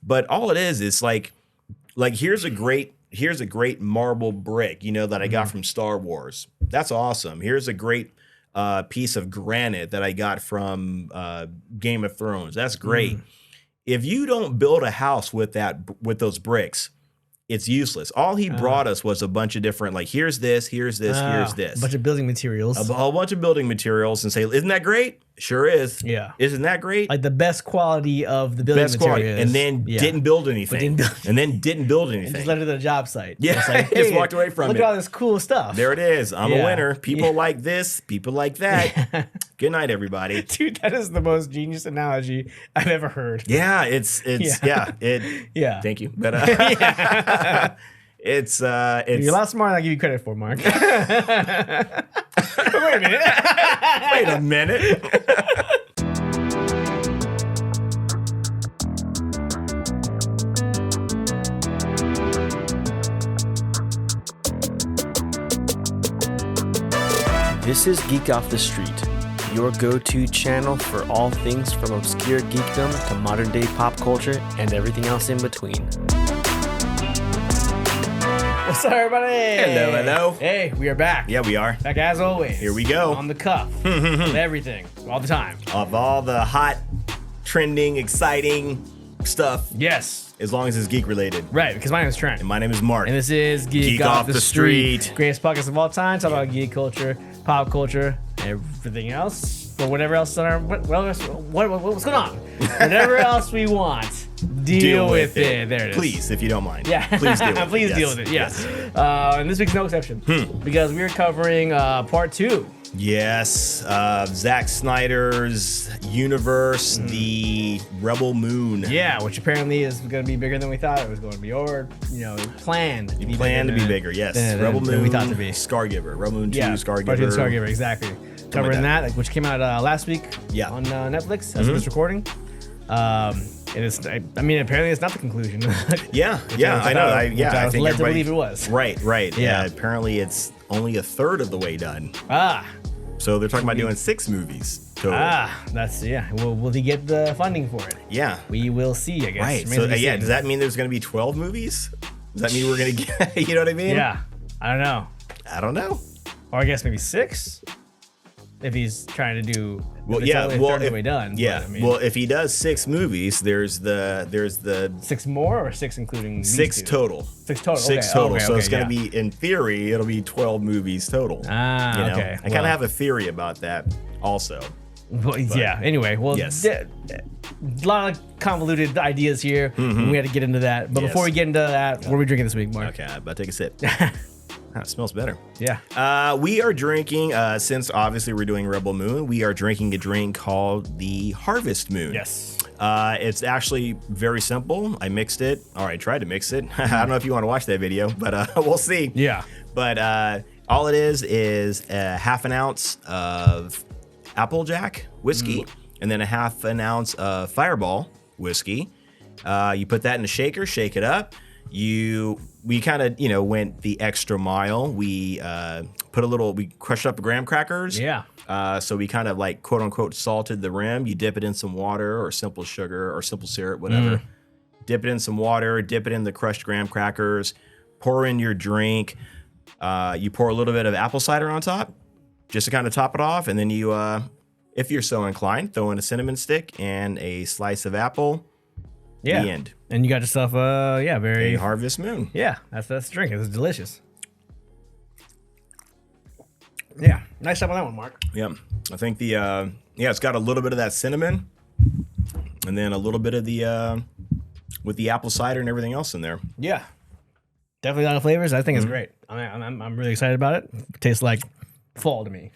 But all it is like here's a great marble brick, that I got from Star Wars. That's awesome. Here's a great piece of granite that I got from Game of Thrones. That's great. If you don't build a house with those bricks, it's useless. All he brought us was a bunch of different, like, here's this. A bunch of building materials. A whole bunch of building materials, and say, isn't that great? Sure is. Yeah. Isn't that great? Like the best quality of the building materials. And then didn't build anything. And then didn't build anything. And just left it at the job site. Yeah. It's like, hey, just walked away from it. Look at all this cool stuff. There it is. I'm a winner. People like this. People like that. Good night, everybody. Dude, that is the most genius analogy I've ever heard. Yeah, it's yeah. Thank you. But it's You're a lot smarter than I give you credit for, Mark. Wait a minute. Wait a minute. This is Geek Off The Street, your go-to channel for all things from obscure geekdom to modern-day pop culture and everything else in between. What's up, everybody? Hello. Hey, we are back. Yeah, we are. Back as always. Here we go. On the cuff. With everything. All the time. Of all the hot, trending, exciting stuff. Yes. As long as it's geek related. Right, because my name is Trent. And my name is Mark. And this is Geek Off The Street. Greatest podcast of all time. Talk about geek culture, pop culture, everything else. Or whatever else on our... what's going on? Whatever else we want. Deal with it. There it is. Please, if you don't mind. Yeah. Please deal with it. Please deal with it. Yes. And this week's no exception. Because we're covering part 2. Yes. Zack Snyder's universe, the Rebel Moon. Yeah, which apparently is going to be bigger than we thought it was going to be. Or, planned to be bigger, yes. Rebel Moon. We thought to be. Scargiver. Rebel Moon 2, Scargiver. Scargiver. Scargiver, exactly. Covering that, which came out last week on Netflix as of this recording. It is. I mean, apparently it's not the conclusion. Yeah, I know. I was think led to believe it was. Right. Yeah. Apparently it's only a third of the way done. Ah. So they're talking about doing 6 movies total. That's, will he get the funding for it? Yeah. We will see, I guess. Right. So, does that mean there's going to be 12 movies? Does that mean we're going to get, you know what I mean? Yeah. I don't know. Or I guess maybe 6? If he's trying to do, way done. Yeah. But, I mean, well, if he does 6 movies, there's the 6 more or 6 including 6 total. 6 total. 6 total. So it's going to be, in theory, it'll be 12 movies total. Okay. I kind of have a theory about that also. Well, yeah. Anyway, yes. A lot of convoluted ideas here. And we had to get into that. But before we get into that, what are we drinking this week, Mark? Okay, I'm about to take a sip. It smells better. Yeah. We are drinking, since obviously we're doing Rebel Moon, we are drinking a drink called the Harvest Moon. Yes. It's actually very simple. I mixed it, or I tried to mix it. I don't know if you want to watch that video, but we'll see. Yeah. But all it is a half an ounce of Applejack whiskey, and then a half an ounce of Fireball whiskey. You put that in a shaker, shake it up. We kind of, went the extra mile. We we crushed up graham crackers. Yeah. So we kind of like, quote unquote, salted the rim. You dip it in some water or simple sugar or simple syrup, whatever. Dip it in some water, dip it in the crushed graham crackers, pour in your drink. You pour a little bit of apple cider on top just to kind of top it off. And then you, if you're so inclined, throw in a cinnamon stick and a slice of apple. Yeah. The end. And you got yourself very a Harvest Moon. Yeah, that's the drink. It's delicious. Yeah. Nice job on that one, Mark. Yeah. I think it's got a little bit of that cinnamon and then a little bit of the with the apple cider and everything else in there. Yeah. Definitely a lot of flavors. I think it's great. I'm really excited about it. It tastes like fall to me.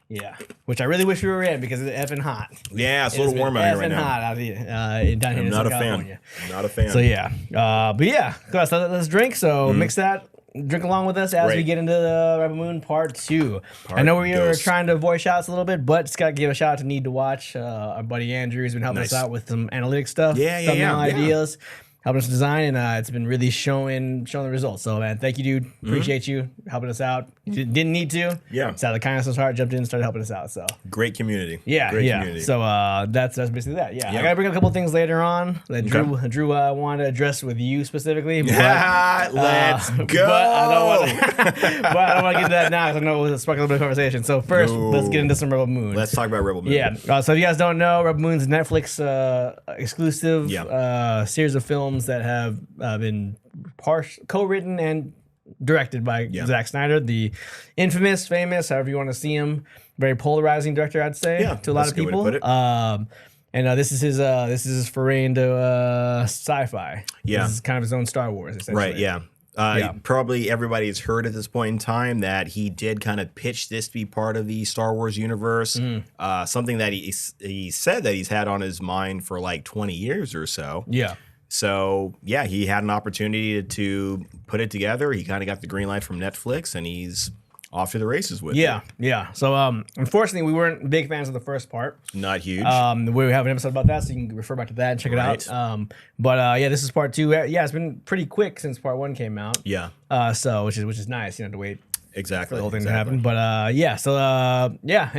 Yeah, which I really wish we were in because it's effing hot. Yeah, it's a little warm out here right now. Hot out here, down here in Southern California. I'm not a fan. So yeah, but yeah, so let's drink. So mix that, drink along with us as we get into the Rebel Moon Part 2. I know we were trying to avoid shots a little bit, but just got to give a shout out to Need to Watch. Our buddy Andrew has been helping us out with some analytic stuff, thumbnail ideas. helping us design, and it's been really showing the results. So, man, thank you, dude. Appreciate you helping us out. You didn't need to. Yeah. It's out of the kindness of his heart, jumped in and started helping us out. So Great community. yeah, Great yeah. community. So that's basically that. Yeah. Yeah. I gotta bring up a couple things later on that Drew wanted to address with you specifically. But, Let's go. But I don't want to get into that now because I know it's sparking a little bit of conversation. So first, let's get into some Rebel Moon. Let's talk about Rebel Moon. Yeah. So if you guys don't know, Rebel Moon's a Netflix exclusive series of films that have been co-written and directed by Zack Snyder, the infamous, famous, however you want to see him, very polarizing director, I'd say, to a lot of people. And this is his foray into sci-fi. Yeah. This is kind of his own Star Wars, essentially. Right. Yeah. Probably everybody's heard at this point in time that he did kind of pitch this to be part of the Star Wars universe. Something that he said that he's had on his mind for like 20 years or so. Yeah. So, yeah, he had an opportunity to put it together. He kind of got the green light from Netflix, and he's off to the races with it. Yeah. So, unfortunately, we weren't big fans of the first part. Not huge. We have an episode about that, so you can refer back to that and check it out. But this is part 2. Yeah, it's been pretty quick since part 1 came out. Yeah. So, which is nice, to wait. Exactly. For the whole thing to happen. But and we're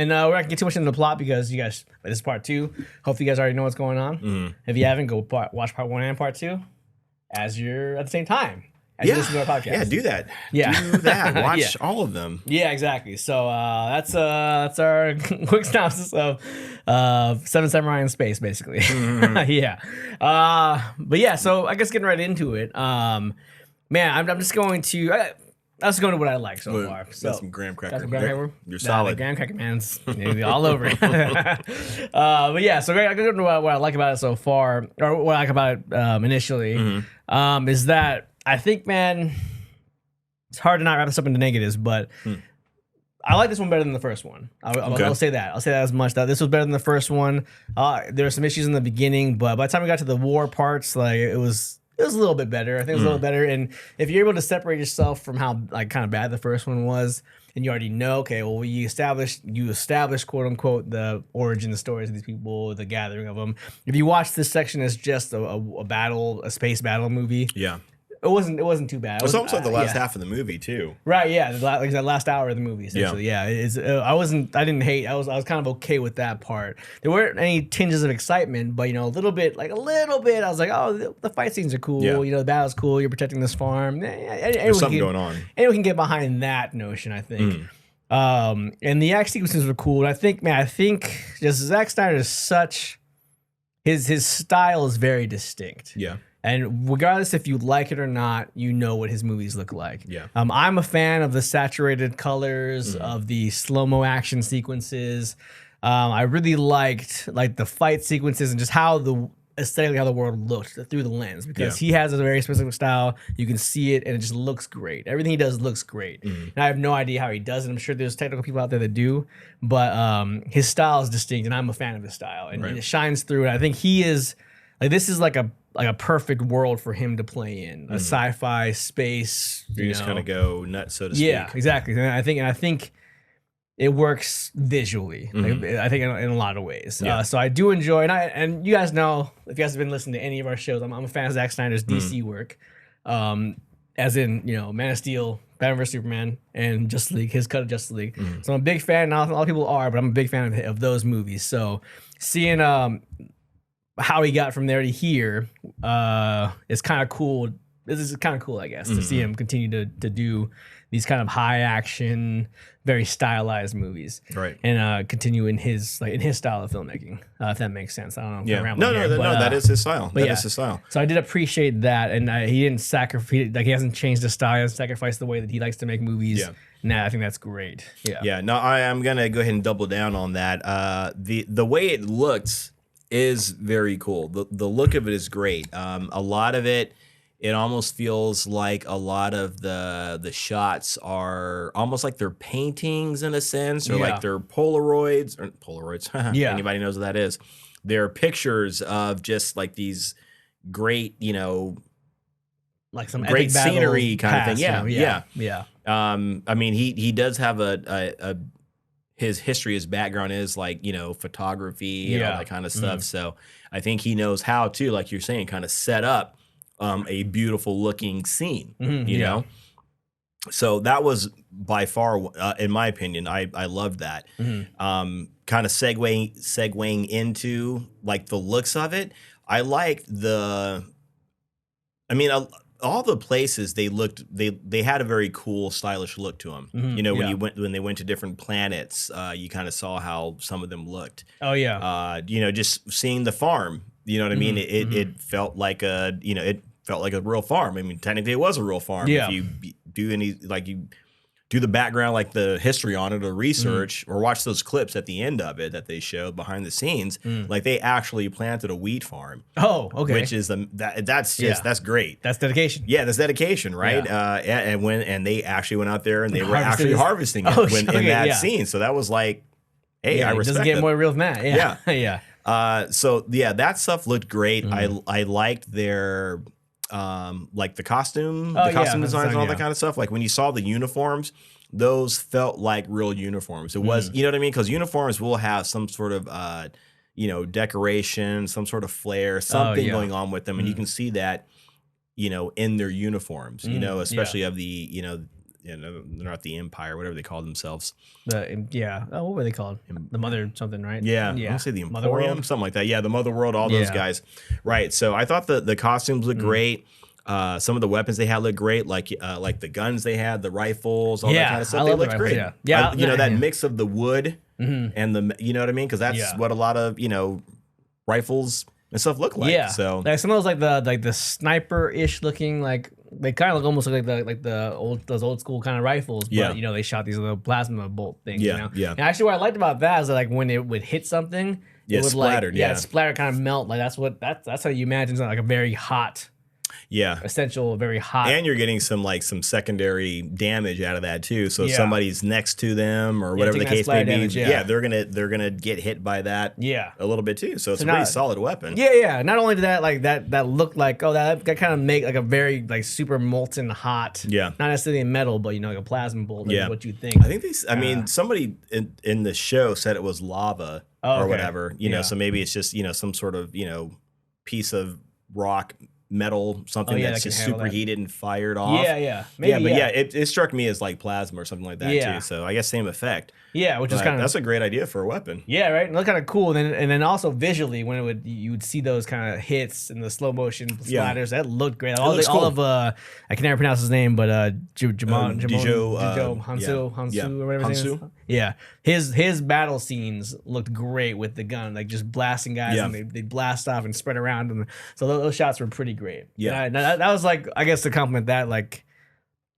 not gonna get too much into the plot because you guys, this is part 2. Hopefully you guys already know what's going on. If you haven't, go watch part 1 and part 2 as you're at the same time. You listen to our podcast. Yeah, do that. Yeah. Do that. Watch all of them. Yeah, exactly. So that's our quick synopsis of Seven Samurai in Space, basically. But yeah, so I guess getting right into it. Man, I'm just going to. That's going to what I like so far. So, that's some graham cracker. You're solid. Graham cracker, man's all over it. But yeah, so I go to what I like about it so far, or what I like about it initially, is that I think, man, it's hard to not wrap this up into negatives, but I like this one better than the first one. I'll say that. I'll say that as much. That this was better than the first one. There were some issues in the beginning, but by the time we got to the war parts, like it was a little bit better. I think it was a little better. And if you're able to separate yourself from how kind of bad the first one was, and you already know, okay, well, you established quote unquote the origin, the stories of these people, the gathering of them. If you watch this section as just a space battle movie, it wasn't too bad. It was almost like the last half of the movie too. Right, yeah, like that last hour of the movie. Essentially, I didn't hate. I was kind of okay with that part. There weren't any tinges of excitement, but a little bit. I was like, oh, the fight scenes are cool. The battle's cool. You're protecting this farm. There's something going on. Anyone can get behind that notion, I think. And the action sequences were cool. And I think just Zack Snyder is such. His style is very distinct. Yeah. And regardless if you like it or not, you know what his movies look like. Yeah. I'm a fan of the saturated colors, of the slow-mo action sequences. I really liked the fight sequences and just aesthetically how the world looked through the lens, because he has a very specific style. You can see it and it just looks great. Everything he does looks great. And I have no idea how he does it. I'm sure there's technical people out there that do, but his style is distinct and I'm a fan of his style, and it shines through. And I think he is this is like a perfect world for him to play in, a sci-fi space. You just kind of go nuts, so to speak. Yeah, exactly. And I think it works visually. I think in a lot of ways. So I do enjoy, and you guys know, if you guys have been listening to any of our shows, I'm a fan of Zack Snyder's DC work, as in Man of Steel, Batman vs Superman, and Justice League, his cut of Justice League. So I'm a big fan. Not a lot of people are, but I'm a big fan of those movies. So seeing how he got from there to here is kind of cool. This is kind of cool, I guess, to see him continue to do these kind of high action, very stylized movies, right? And continue in his style of filmmaking, if that makes sense. I don't know. That is his style. That is his style. So I did appreciate that, and he didn't sacrifice. He hasn't changed his style. He hasn't sacrificed the way that he likes to make movies. Yeah. Nah, I think that's great. Yeah. Yeah. No, I'm gonna go ahead and double down on that. The way it looks is very cool. The look of it is great. A lot of it almost feels like a lot of the shots are almost like they're paintings in a sense, or like they're Polaroids. Anybody knows what that is. They're pictures of just like these great, like some great scenery kind of thing. Yeah. I mean, he does have his history, his background is like, photography and all that kind of stuff. So I think he knows how to, like you're saying, kind of set up a beautiful looking scene, you know? So that was by far, in my opinion, I loved that. Kind of segueing into like the looks of it. I liked all the places they looked, they had a very cool, stylish look to them. You know, when they went to different planets, you kind of saw how some of them looked. Oh yeah. You know, just seeing the farm. You know what I mean? It felt like it felt like a real farm. I mean, technically, it was a real farm. Yeah. If you you do the background, like the history on it, or research, or watch those clips at the end of it that they showed behind the scenes, like they actually planted a wheat farm. Oh, okay. Which is that's great. That's dedication. Yeah, that's dedication, right? And they actually went out there and they were actually harvesting it in that scene. So that was like, hey, I respect it. Doesn't get more real than that. Yeah. Yeah. So yeah, that stuff looked great. I liked their like the costume designs and all that kind of stuff. Like when you saw the uniforms, those felt like real uniforms. It was, you know what I mean? Because uniforms will have some sort of decoration, some sort of flair, something going on with them, and you can see that, you know, in their uniforms. You know, especially of the they're not the Empire, whatever they call themselves. What were they called? The Mother something, right? Yeah. I want to say the Emporium, something like that. Yeah, the Mother World, all those guys. Right. So I thought the costumes looked great. Some of the weapons they had looked great, like the guns they had, the rifles, all that kind of stuff. They looked great. Yeah. You know, that mix of the wood and the, you know what I mean? Because that's what a lot of, you know, rifles and stuff look like. Yeah. So like some of those the sniper-ish looking, like they kind of look almost like those old school kind of rifles, but you know, they shot these little plasma bolt things. Yeah, you know? yeah. And actually, what I liked about that is that, like, when it would hit something, it would splattered. it splattered, kind of melt. Like that's how you imagine something like a very hot. Yeah. Essential, very hot. And you're getting some secondary damage out of that too. So if somebody's next to them or whatever the case may be, they're gonna get hit by that a little bit too. So it's a pretty solid weapon. Yeah. Not only did that looked like, that kind of make like a very like super molten hot. Yeah. Not necessarily metal, but you know, like a plasma bolt. Like what you think. I think somebody in the show said it was lava or whatever. You know, so maybe it's just, you know, some sort of, you know, piece of rock, metal, something that's just superheated and fired off. Maybe, it struck me as like plasma or something like that too. So I guess same effect. Yeah, which is kind of, that's a great idea for a weapon. Yeah, right. And it looked kind of cool. And then also visually, when you would see those kind of hits and the slow motion splatters, that looked great. All of I can never pronounce his name, but Hansu or whatever his name is. Yeah, his battle scenes looked great with the gun, like just blasting guys, and they blast off and spread around, and so those shots were pretty great. Yeah, that was like, I guess, to compliment that, like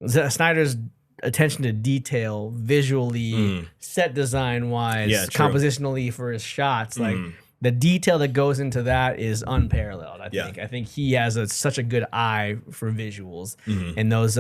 Snyder's attention to detail, visually, set design wise, compositionally for his shots, like the detail that goes into that is unparalleled. I think he has such a good eye for visuals, and those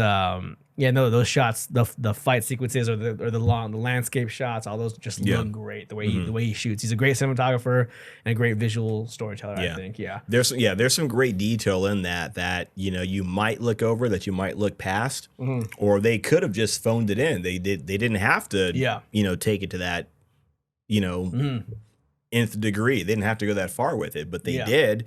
those shots, the fight sequences or the landscape shots, all those just look great. The way he shoots, he's a great cinematographer and a great visual storyteller. I think. There's some great detail in that you know, you might look over, that you might look past, or they could have just phoned it in. They didn't have to you know, take it to that, you know, nth degree. They didn't have to go that far with it, but they did.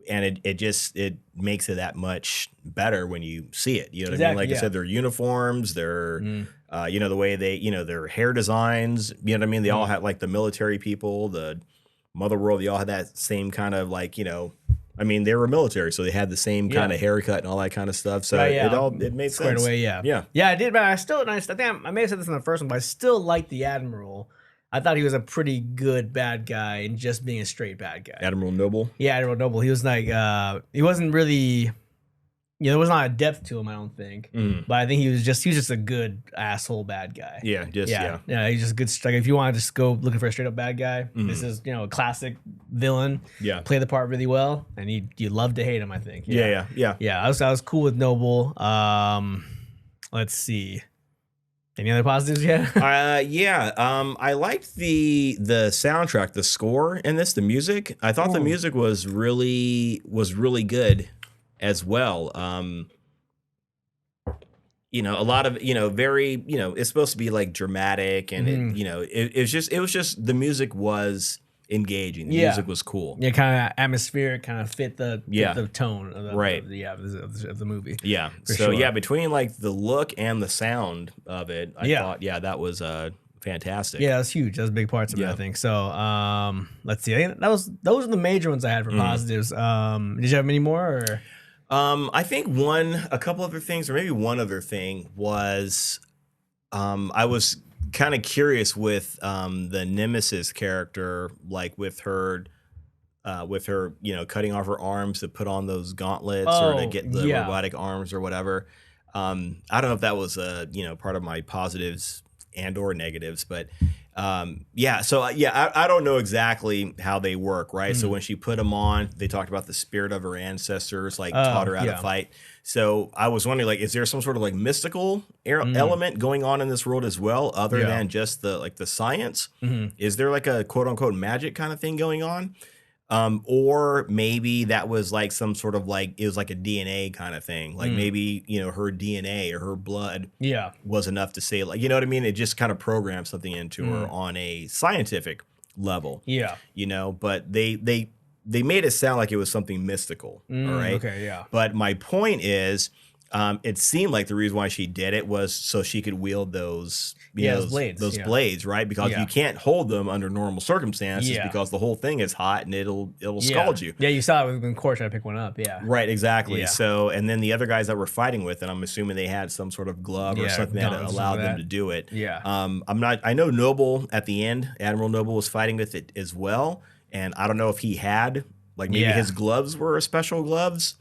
And it makes it that much better when you see it. You know what I mean? Like I said, their uniforms, their you know, the way they, you know, their hair designs, you know what I mean? They all had, like, the military people, the Mother World, they all had that same kind of, like, you know, I mean, they were military, so they had the same kind of haircut and all that kind of stuff. So it made squared sense. Away, yeah, I did, but I think I may have said this in the first one, but I still like the Admiral. I thought he was a pretty good bad guy in just being a straight bad guy. Admiral Noble? Yeah, Admiral Noble. He was like, he wasn't really, you know, there was not a depth to him, I don't think. But I think he was just a good asshole bad guy. Yeah, he's just good. Like, if you want to just go looking for a straight up bad guy, this is, you know, a classic villain. Yeah, play the part really well, and you love to hate him, I think. Yeah. I was cool with Noble. Let's see. Any other positives yet? I liked the soundtrack, the score in this, the music. I thought the music was really good as well. You know, a lot of, you know, very, you know, it's supposed to be like dramatic, and it, you know, it was just the music was, engaging. The Yeah. music was cool. Yeah, kind of atmospheric, kind of fit the tone of the, Right. of the movie. Yeah. For So sure. yeah, between like the look and the sound of it, I Yeah. thought that was fantastic. Yeah, that's huge. That's big parts of it, I think. So, let's see. I think those are the major ones I had for positives. Did you have many more? Or? I think a couple other things, or maybe one other thing was, I was kind of curious with the Nemesis character, like with her, cutting off her arms to put on those gauntlets or to get the robotic arms or whatever. I don't know if that was part of my positives and or negatives, but I don't know exactly how they work, right? So when she put them on, they talked about the spirit of her ancestors, like taught her how to fight. So I was wondering, like, is there some sort of like mystical element going on in this world as well, other than just the science? Is there like a quote unquote magic kind of thing going on? Or maybe that was like some sort of like, it was like a DNA kind of thing. Like maybe, her DNA or her blood was enough to say, like, you know what I mean? It just kind of programmed something into her on a scientific level. Yeah. But they made it sound like it was something mystical. All right. Okay. Yeah. But my point is, it seemed like the reason why she did it was so she could wield those blades, right? Because you can't hold them under normal circumstances because the whole thing is hot and it'll scald you. Yeah, you saw it when Core tried to pick one up. Yeah, right, exactly. Yeah. So, and then the other guys that were fighting with it, I'm assuming they had some sort of glove or something that allowed them to do it. Yeah. I know Noble at the end, Admiral Noble was fighting with it as well, and I don't know if he had like maybe his gloves were special gloves.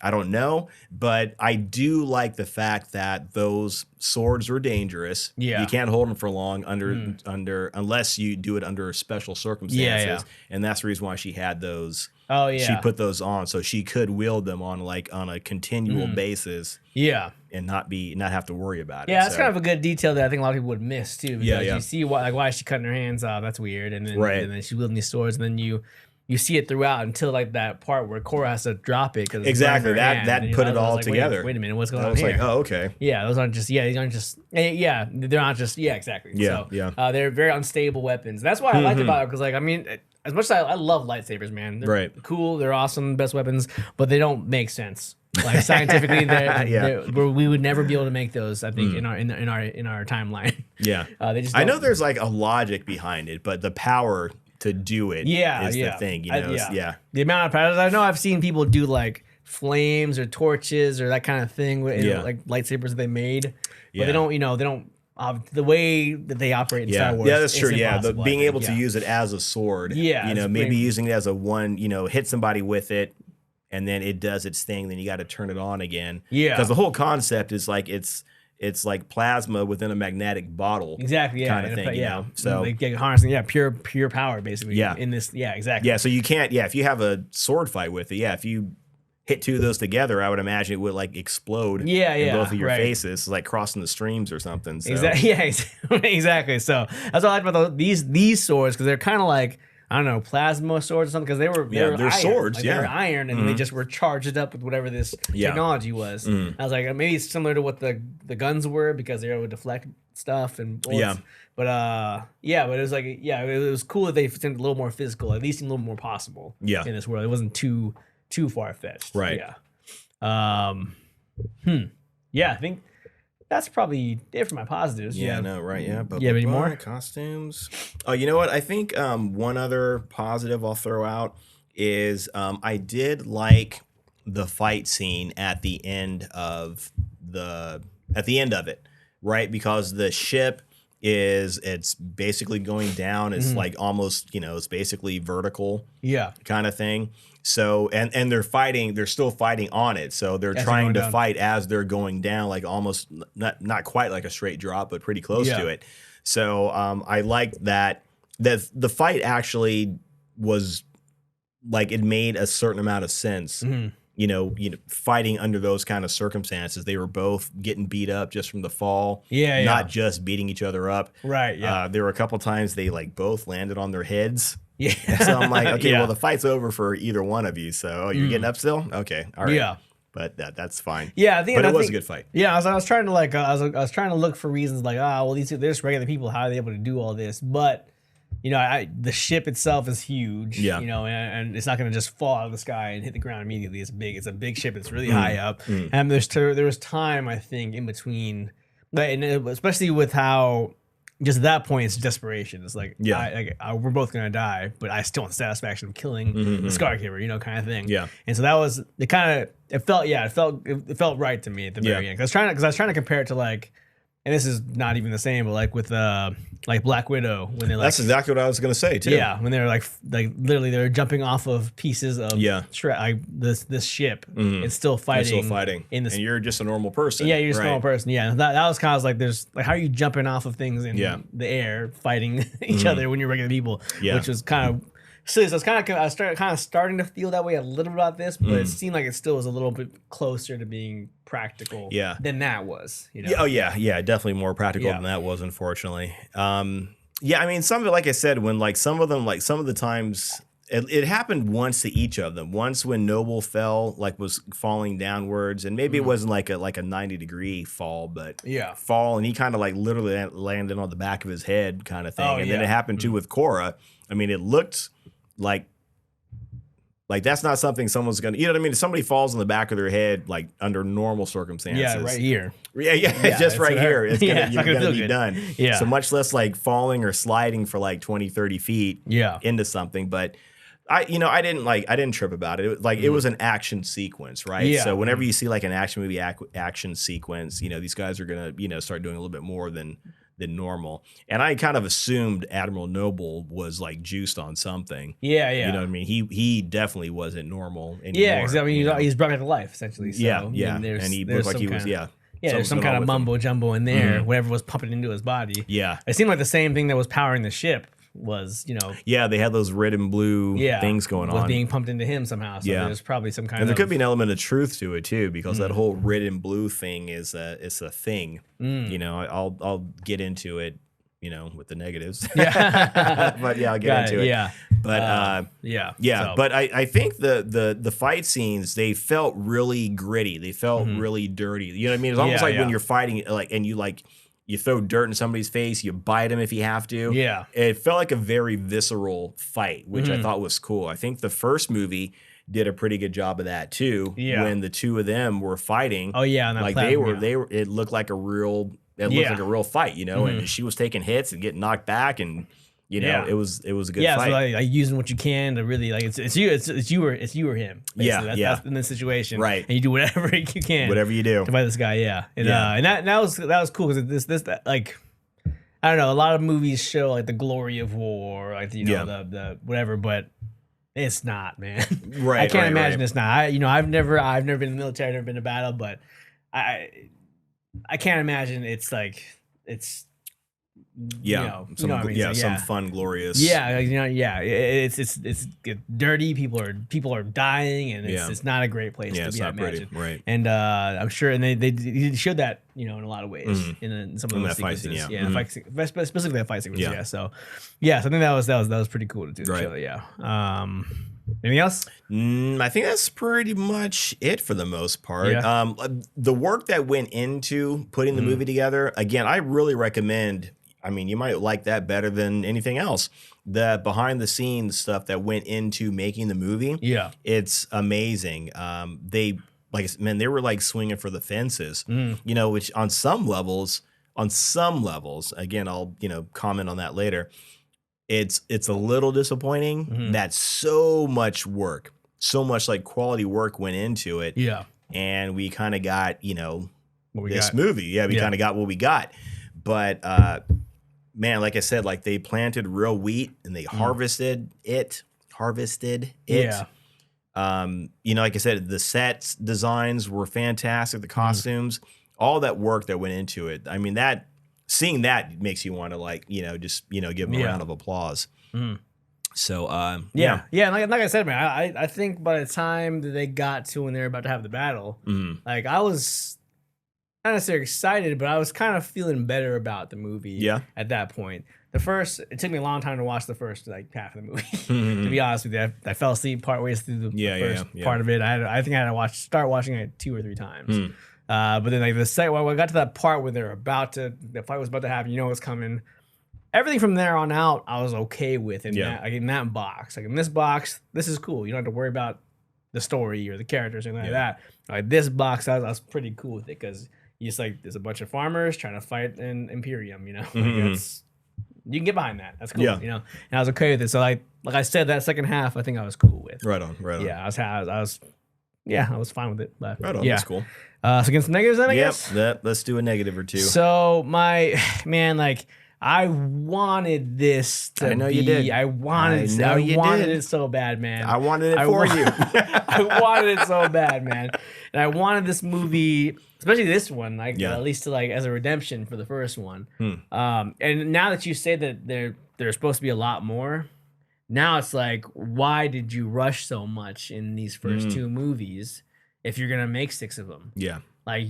I don't know, but I do like the fact that those swords are dangerous. Yeah. You can't hold them for long unless you do it under special circumstances. And that's the reason why she had those. Oh yeah. She put those on so she could wield them on a continual basis. Yeah. And not have to worry about it. Yeah, that's kind of a good detail that I think a lot of people would miss too. Because you see why is she cutting her hands off? That's weird. And then she's wielding these swords, and then you see it throughout until like that part where Cora has to drop it because exactly that put it all together. Wait a minute, what's going on here? I was like, oh, okay. Yeah, those aren't just they're not just exactly. Yeah, so, they're very unstable weapons. That's why I liked about it because like I mean, as much as I love lightsabers, man, they're cool, they're awesome, best weapons, but they don't make sense. Like scientifically, we would never be able to make those. I think in our timeline. Yeah, they just. I know there's like a logic behind it, but the power to do it is the thing, The amount of powers I know, I've seen people do like flames or torches or that kind of thing with like lightsabers they made, but they don't, the way that they operate in Star Wars. Yeah, that's true. Yeah, being able to use it as a sword. Yeah, maybe using it as a one, hit somebody with it, and then it does its thing. Then you got to turn it on again. Yeah, because the whole concept is like it's like plasma within a magnetic bottle. Exactly, kind of thing, you know? So like harnessing, pure power basically. Yeah. In this, exactly. Yeah, so you can't. Yeah, if you have a sword fight with it, if you hit two of those together, I would imagine it would like explode. In both of your faces, like crossing the streams or something. So. Exactly. Yeah, exactly. So that's what I like about these swords because they're kind of like. I don't know, plasma swords or something, because they were they're iron. Swords, they were iron, and they just were charged up with whatever this technology was. I was like, maybe it's similar to what the guns were because they would deflect stuff and bullets. But but it was like it was cool that they seemed a little more physical, at least a little more possible. In this world, it wasn't too far fetched. Right. I think. That's probably it for my positives. Yeah, no, right, yeah. But any more? Costumes. Oh, you know what? I think one other positive I'll throw out is I did like the fight scene at the end of it, right? Because the ship it's basically going down. It's like almost, it's basically vertical kind of thing. So and they're still fighting on it. So they're trying to fight as they're going down, like almost not quite like a straight drop, but pretty close to it. So I liked that the fight actually was like it made a certain amount of sense. Fighting under those kind of circumstances. They were both getting beat up just from the fall. Not just beating each other up. Right. Yeah. There were a couple times they like both landed on their heads. Yeah. So I'm like, okay, well the fight's over for either one of you. So you're getting up still? Okay. All right. Yeah. But that's fine. Yeah, I think. But it was a good fight. Yeah, I was trying to I was trying to look for reasons like, they're just regular people. How are they able to do all this? But you know, the ship itself is huge. Yeah. You know, and it's not going to just fall out of the sky and hit the ground immediately. It's big. It's a big ship. It's really high up. And there was time, I think, in between, and especially with how. Just at that point, it's desperation. It's like, we're both gonna die, but I still want the satisfaction of killing the Scargiver, you know, kind of thing. Yeah. And so that was it felt right to me at the very end. Because I was trying to compare it to like, and this is not even the same, but like with like Black Widow when they like. That's exactly what I was gonna say too. Yeah, when they're like literally they're jumping off of pieces of this ship and still fighting. In the, and you're just a normal person. Yeah, you're just a normal person. Yeah, that was kind of like there's like how are you jumping off of things in the air fighting each other when you're regular people? Yeah, which was kind of. So I was starting to feel that way a little bit about this, but it seemed like it still was a little bit closer to being practical than that was. You know? Oh yeah, definitely more practical than that was, unfortunately. I mean, some of it, like I said, when like some of the times it happened once to each of them. Once when Noble fell, like was falling downwards, and maybe it wasn't like a 90-degree fall, but fall, and he kind of like literally landed on the back of his head, kind of thing. And then it happened too with Korra. I mean, it looked. Like that's not something someone's gonna, you know what I mean? If somebody falls on the back of their head, like under normal circumstances. Yeah, right here. Yeah, just right here. It's gonna, you're gonna be done. Yeah. So much less like falling or sliding for like 20, 30 feet into something. But I didn't trip about it. It was like it was an action sequence, right? Yeah. So whenever you see like an action movie action sequence, you know, these guys are gonna, you know, start doing a little bit more than normal. And I kind of assumed Admiral Noble was like juiced on something. Yeah. You know what I mean? He definitely wasn't normal anymore. Yeah, because I mean he's brought back to life essentially. So, yeah. And he looked like he was there's some kind of mumbo jumbo in there, whatever was pumping into his body. Yeah. It seemed like the same thing that was powering the ship was, you know. Yeah, they had those red and blue things going on. Was being pumped into him somehow. So there's probably some kind of. And there could be an element of truth to it too, because that whole red and blue thing is a thing. You know, I'll get into it, you know, with the negatives. Yeah. But I'll get into it. Yeah. But So. But I think the fight scenes, they felt really gritty. They felt really dirty. You know what I mean? It's almost like when you're fighting, like, and you throw dirt in somebody's face, you bite them if you have to. Yeah. It felt like a very visceral fight, which I thought was cool. I think the first movie did a pretty good job of that too. Yeah. When the two of them were fighting. Oh yeah, on that like platform, they were. It looked like a real. It looked like a real fight, you know. And she was taking hits and getting knocked back, and you know, it was a good fight. Yeah, so like using what you can to really like it's you or him. Basically. That's in this situation, right? And you do whatever you can, whatever you do to fight this guy. And that was cool because this like. I don't know. A lot of movies show like the glory of war, like you know the whatever, but it's not, man. Right. I can't imagine it's not. I've never been in the military, I've never been to battle, but I can't imagine it's like it's. Some fun, glorious. It's dirty. People are dying, and it's not a great place to be. It's not pretty, right? And I'm sure, and they showed that in a lot of ways in some of those sequences. Specifically that fight sequence. Yeah. So I think that was pretty cool to do. Right. Show that, yeah. Anything else? I think that's pretty much it for the most part. Yeah. The work that went into putting the movie together, again, I really recommend. I mean, you might like that better than anything else. The behind the scenes stuff that went into making the movie. Yeah. It's amazing. They were like swinging for the fences, you know, which on some levels, again, I'll, you know, comment on that later. It's a little disappointing that so much work, so much like quality work went into it. Yeah. And we kind of got, you know, this movie. Yeah. We kind of got what we got. But, man, like I said, like they planted real wheat and they harvested it. Yeah. You know, like I said, the sets designs were fantastic. The costumes, all that work that went into it. I mean, seeing that makes you want to like, you know, just, you know, give them a round of applause. So, yeah. Like I said, man, I think by the time that they got to when they were about to have the battle, like I was not necessarily excited, but I was kind of feeling better about the movie at that point. It took me a long time to watch the first like half of the movie. To be honest with you, I fell asleep partway through the first part of it. I think I had to start watching it 2 or 3 times. But then like the second, when I got to that part where the fight was about to happen, you know what's coming. everything from there on out, I was okay with in Yeah. that, like in that box. Like in this box, this is cool. You don't have to worry about the story or the characters or anything like that. Like this box, I was pretty cool with it because it's like there's a bunch of farmers trying to fight an Imperium. You know, like you can get behind that. That's cool. Yeah. You know, and I was okay with it. So like I said, that second half, I think I was cool with. Right on. Yeah, I was fine with it. But Right on. yeah. That's cool. So against the negatives, then I guess. Let's do a negative or two. So my man, like I wanted this to I know be. you did. I wanted it so bad, man. I wanted it for you. I wanted it so bad, man. And I wanted this movie, especially this one, like at least to like as a redemption for the first one. And now that you say that there's supposed to be a lot more, now it's like, why did you rush so much in these first two movies if you're gonna make 6 of them? Yeah. Like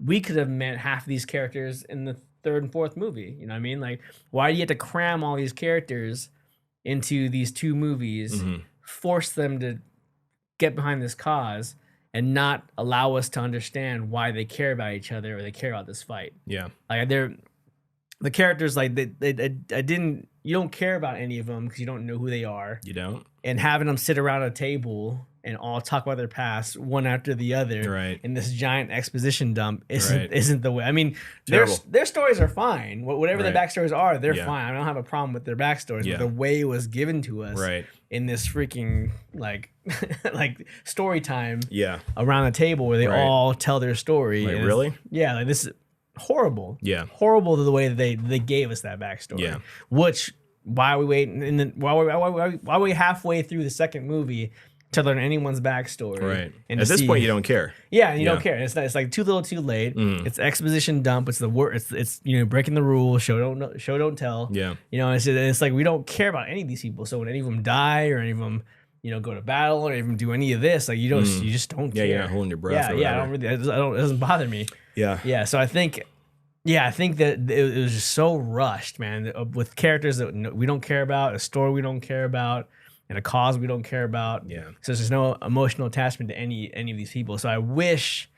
we could have met half of these characters in the 3rd and 4th movie. You know what I mean? Like, why do you have to cram all these characters into these 2 movies, force them to get behind this cause, and not allow us to understand why they care about each other or they care about this fight? Yeah. Like the characters, like you don't care about any of them because you don't know who they are. You don't? And having them sit around a table and all talk about their past one after the other Right. in this giant exposition dump isn't the way. I mean, Terrible. their stories are fine. Whatever Right. the backstories are, they're Yeah. fine. I don't have a problem with their backstories. Yeah. But the way it was given to us Right. in this freaking like like story time Yeah. around the table where they Right. all tell their story. Like, And it's- really? Yeah, like this is horrible. Yeah. Horrible the way that they gave us that backstory. Yeah. Which why are we waiting? And then why are we halfway through the second movie to learn anyone's backstory? Right. And At to this see- point, you don't care. Yeah, and you Yeah. don't care. It's like too little, too late. It's exposition dump. It's the word. It's breaking the rules. Show don't tell. Yeah. You know, it's like we don't care about any of these people. So when any of them die or any of them go to battle or even do any of this, like you just don't care. Yeah, you're not holding your breath. Yeah, I don't really. It doesn't bother me. Yeah. Yeah, so I think that it was just so rushed, man, with characters that we don't care about, a story we don't care about, and a cause we don't care about. Yeah. So there's no emotional attachment to any of these people. So I wish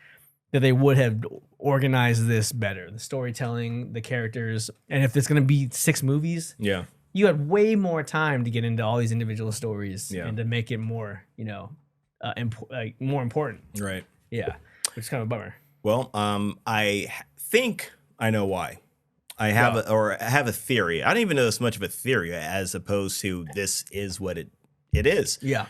that they would have organized this better, the storytelling, the characters, and if it's going to be 6 movies, Yeah. you had way more time to get into all these individual stories Yeah. and to make it more, more important. Right. Yeah, which is kind of a bummer. Well, I think I know why. I have a theory. I don't even know this much of a theory as opposed to this is what it is. Yeah.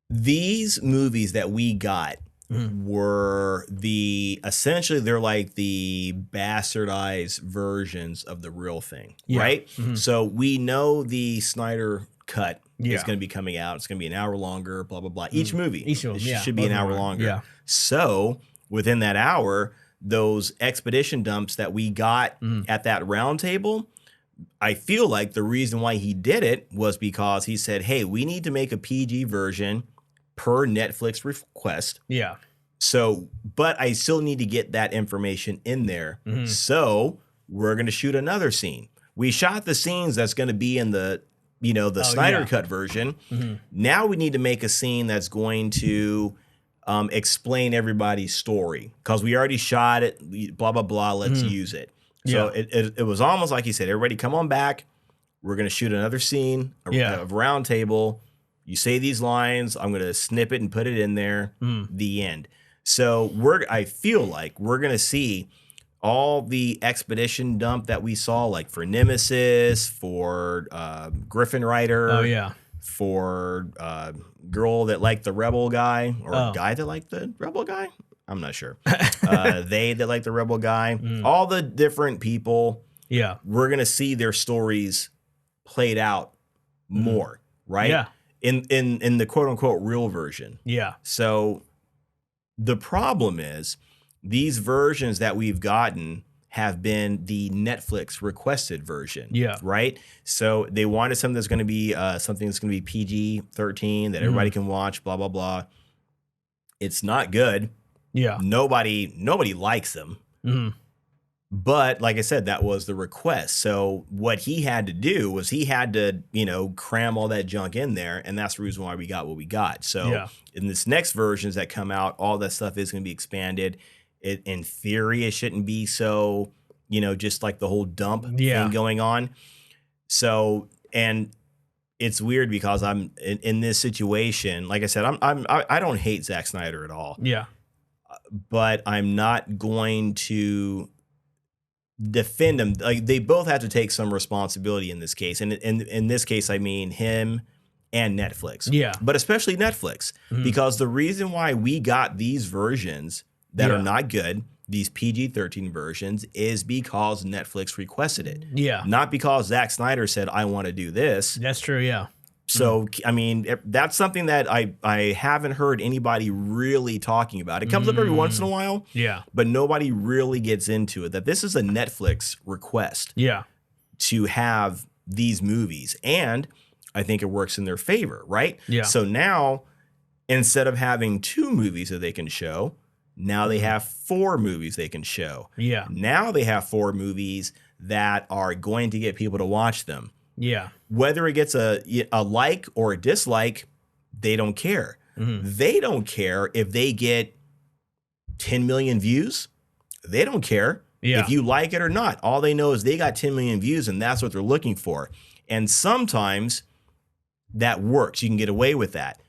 These movies that we got were essentially they're like the bastardized versions of the real thing, right? So we know the Snyder cut is going to be coming out. It's going to be an hour longer, blah, blah, blah. Each movie should be an hour longer. Yeah. So within that hour, those expedition dumps that we got at that round table, I feel like the reason why he did it was because he said, hey, we need to make a PG version per Netflix request. Yeah. So, but I still need to get that information in there. So we're going to shoot another scene. We shot the scenes that's going to be in the Snyder cut version. Now we need to make a scene that's going to explain everybody's story because we already shot it, blah, blah, blah. Let's use it. So it was almost like he said, everybody come on back. We're going to shoot another scene of round table. You say these lines. I'm going to snip it and put it in there. The end. So I feel like we're going to see all the expedition dump that we saw, like for Nemesis, for Griffin Rider. Oh, yeah. For girl that liked the rebel guy or guy that liked the rebel guy. I'm not sure. They that like the rebel guy. All the different people. Yeah. We're going to see their stories played out more, right? Yeah. In the quote unquote real version. Yeah. So the problem is these versions that we've gotten have been the Netflix requested version. Yeah. Right. So they wanted something that's going to be something that's going to be PG-13 that everybody can watch, blah, blah, blah. It's not good. Yeah. Nobody likes them. But like I said, that was the request. So what he had to do was he had to, cram all that junk in there. And that's the reason why we got what we got. So in this next versions that come out, all that stuff is going to be expanded. In theory, it shouldn't be so just like the whole dump Yeah. thing going on. So, and it's weird because I'm in this situation. Like I said, I don't hate Zack Snyder at all. Yeah. But I'm not going to defend him. Like, they both have to take some responsibility in this case. And in this case, I mean him and Netflix. Yeah. But especially Netflix, because the reason why we got these versions that are not good, these PG-13 versions, is because Netflix requested it. Yeah. Not because Zack Snyder said, I want to do this. That's true. Yeah. So, I mean, that's something that I haven't heard anybody really talking about. It comes up every once in a while, Yeah. but nobody really gets into it, that this is a Netflix request Yeah. to have these movies. And I think it works in their favor, right? Yeah. So now, instead of having 2 movies that they can show, now they have 4 movies they can show. Yeah. Now they have 4 movies that are going to get people to watch them. Yeah. Whether it gets a like or a dislike, they don't care. They don't care if they get 10 million views. They don't care if you like it or not. All they know is they got 10 million views, and that's what they're looking for. And sometimes that works. You can get away with that.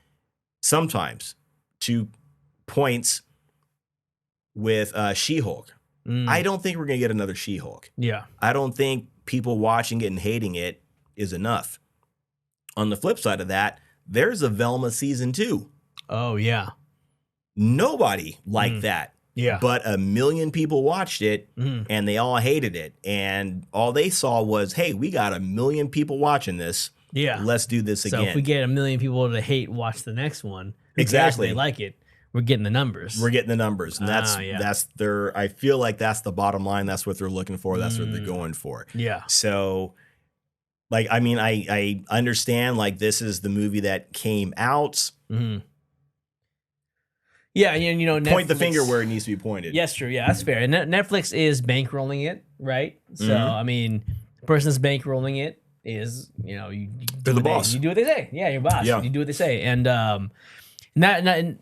Sometimes. 2 points with She-Hulk. I don't think we're going to get another She-Hulk. Yeah. I don't think people watching it and hating it is enough. On the flip side of that, there's a Velma season 2. Oh, yeah. Nobody liked that. Yeah. But 1 million people watched it and they all hated it. And all they saw was, hey, we got 1 million people watching this. Yeah. Let's do this So again. if we get 1 million people to hate watch the next one, who cares if Exactly. they like it, we're getting the numbers. We're getting the numbers. And that's yeah. that's their, I feel like that's the bottom line. That's what they're looking for. That's what they're going for. Yeah. So, like, I mean, I understand, like, this is the movie that came out. Yeah, and Point the Netflix- finger where it needs to be pointed. Yes, true. Yeah, that's fair. And Netflix is bankrolling it, right? So, I mean, the person that's bankrolling it is, you They're the boss. You do what they say. Yeah, you're boss. Yeah. You do what they say. And and I'm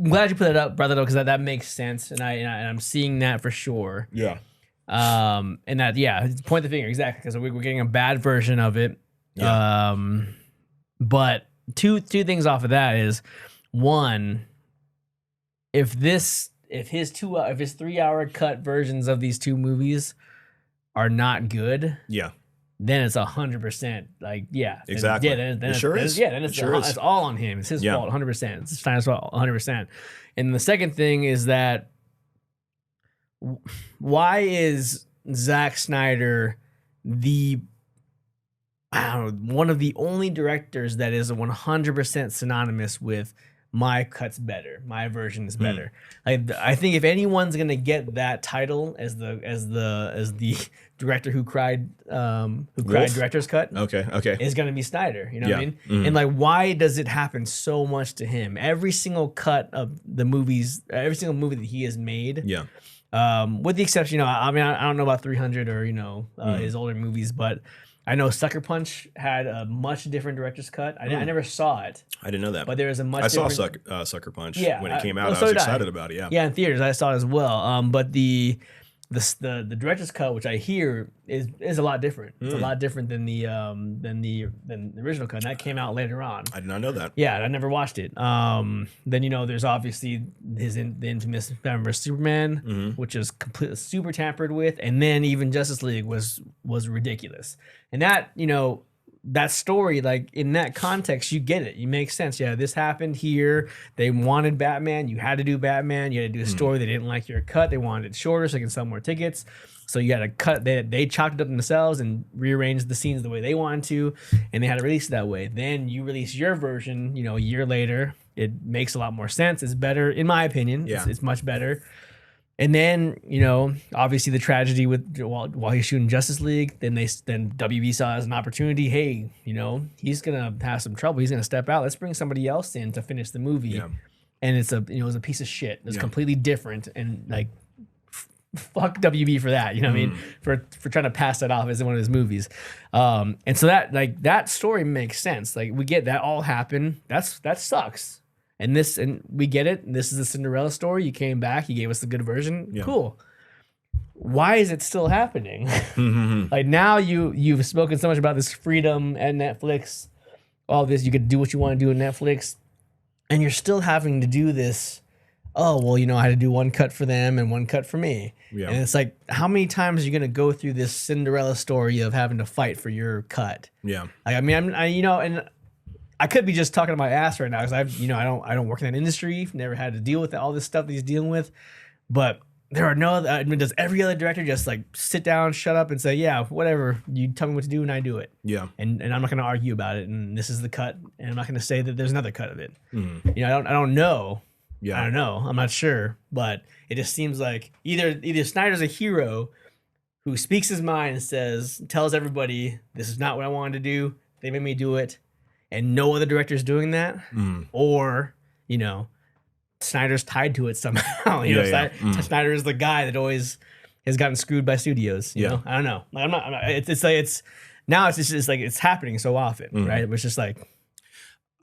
glad you put it up, brother, though, because that makes sense. And I'm seeing that for sure. Yeah. And that, point the finger, exactly, because we're getting a bad version of it. Yeah. But two things off of that is, one, if his 3-hour cut versions of these 2 movies are not good, Yeah. then it's 100%. Like, yeah, Exactly. Then It sure is. Yeah, then It sure is. it's all on him. It's his Yeah. fault, 100%. It's Steiner's fault, 100%. And the second thing is that, why is Zack Snyder one of the only directors that is 100% synonymous with my cut's better, my version is better? I think if anyone's gonna get that title as the director who cried director's cut, Okay. is gonna be Snyder. You know what I Yeah. mean? And like, why does it happen so much to him? Every single cut of the movies, every single movie that he has made, Yeah. with the exception, I mean, I don't know about 300 or his older movies, but I know Sucker Punch had a much different director's cut. I never saw it, I didn't know that. but there was a much. I saw different, Sucker Punch Yeah, when it came out. well, I so was did I. excited about it. Yeah. Yeah, in theaters I saw it as well. But the director's cut, which I hear is a lot different. It's a lot different than the original cut. And that came out later on. I did not know that. Yeah, I never watched it. Then there's obviously the infamous Batman vs Superman, which is completely super tampered with, and then even Justice League was ridiculous. And that that story, like, in that context, you get it. You make sense. Yeah, this happened here. They wanted Batman. You had to do Batman. You had to do a story. They didn't like your cut. They wanted it shorter so they can sell more tickets. So you had to cut. They chopped it up themselves and rearranged the scenes the way they wanted to, and they had to release it that way. Then you release your version. A year later, it makes a lot more sense. It's better, in my opinion. Yeah. It's much better. And then, obviously the tragedy with while he's shooting Justice League, then WB saw as an opportunity, hey, he's gonna have some trouble. He's gonna step out. Let's bring somebody else in to finish the movie. Yeah. And it's it was a piece of shit. It's Yeah. completely different, and like, fuck WB for that. You know what I mean? For trying to pass that off as one of his movies. And so that story makes sense. Like, we get that all happened. That sucks. And we get it. This is a Cinderella story. You came back. You gave us the good version. Yeah. Cool. why is it still happening? Like now you've spoken so much about this freedom at Netflix, all this, you could do what you want to do in Netflix, and you're still having to do this. Oh, well, I had to do one cut for them and one cut for me. Yeah. And it's like, how many times are you going to go through this Cinderella story of having to fight for your cut? Yeah. Like, I mean, and I could be just talking to my ass right now because I don't work in that industry, never had to deal with all this stuff that he's dealing with. But there are no other, I mean, does every other director just like sit down, shut up and say, yeah, whatever, you tell me what to do and I do it. Yeah. And I'm not going to argue about it. And this is the cut. And I'm not going to say that there's another cut of it. I don't know. Yeah. I don't know. I'm not sure, but it just seems like either Snyder's a hero who speaks his mind and tells everybody, this is not what I wanted to do. They made me do it. And no other director's doing that. Or, Snyder's tied to it somehow. Snyder is the guy that always has gotten screwed by studios. You know? I don't know. Like, I'm not it's like now it's just like it's happening so often, right? It's just like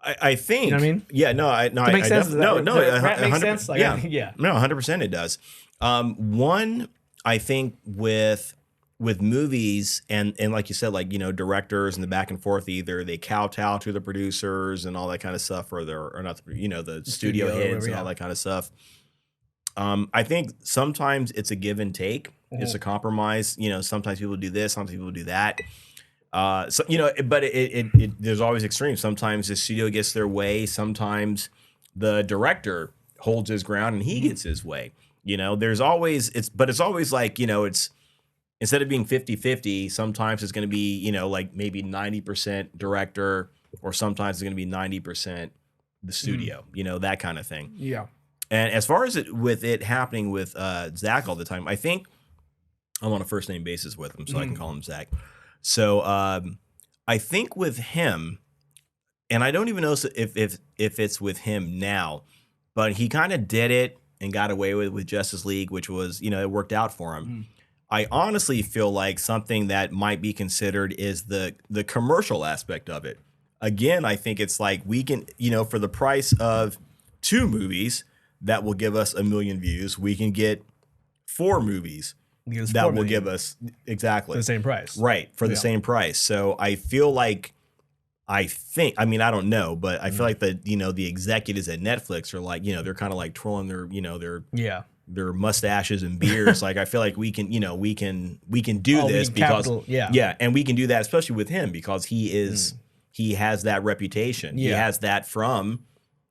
I think, you know what I mean? Yeah, no, Does that make sense? No, that makes sense? Like, yeah. No, 100% it does. One, I think with movies and like you said, like, directors and the back and forth, either they kowtow to the producers and all that kind of stuff, or not, the studio heads and all that kind of stuff. I think sometimes it's a give and take. It's a compromise. Sometimes people do this, sometimes people do that. So but it there's always extremes. Sometimes the studio gets their way. Sometimes the director holds his ground and he gets his way. There's always it's always like it's instead of being 50-50, sometimes it's going to be like maybe 90% director, or sometimes it's going to be 90% the studio. That kind of thing. Yeah. And as far as it happening with Zack all the time, I think I'm on a first name basis with him, so I can call him Zack. So I think with him, and I don't even know if it's with him now, but he kind of did it and got away with Justice League, which was, it worked out for him. I honestly feel like something that might be considered is the commercial aspect of it. Again, I think it's like we can, for the price of 2 movies that will give us 1 million views, we can get 4 movies that will give us exactly for the same price, right? For the same price. So I feel like, I don't know, but I feel like the executives at Netflix are like, they're kind of like twirling their mustaches and beards. Like, I feel like we can do this because and we can do that, especially with him, because he has that reputation. He has that from,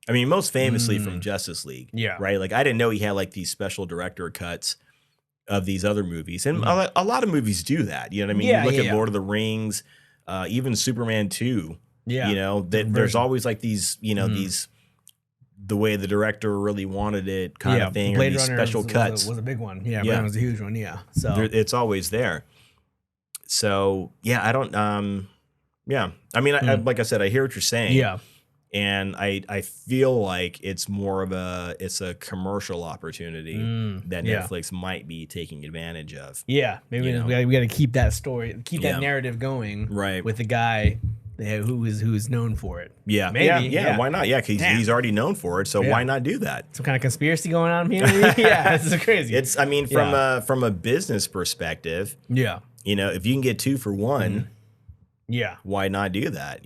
most famously from Justice League. Yeah. Right. Like, I didn't know he had like these special director cuts of these other movies, and a lot of movies do that. You know what I mean? You look at Lord of the Rings, even Superman 2. Yeah, there's always like these, these the way the director really wanted it kind of thing, Blade or these Runner special cuts. Was a big one. Yeah, Blade was a huge one. Yeah, so it's always there. So yeah, I don't. I like I said, I hear what you're saying. Yeah. And I feel like it's more of a commercial opportunity that Netflix might be taking advantage of. Yeah, maybe we got to keep that story, that narrative going, right, with the guy who's known for it. Yeah, maybe. Yeah, why not? Yeah, because he's already known for it, so why not do that? Some kind of conspiracy going on here. Yeah, this is crazy. It's from a business perspective. Yeah, if you can get 2 for 1, why not do that?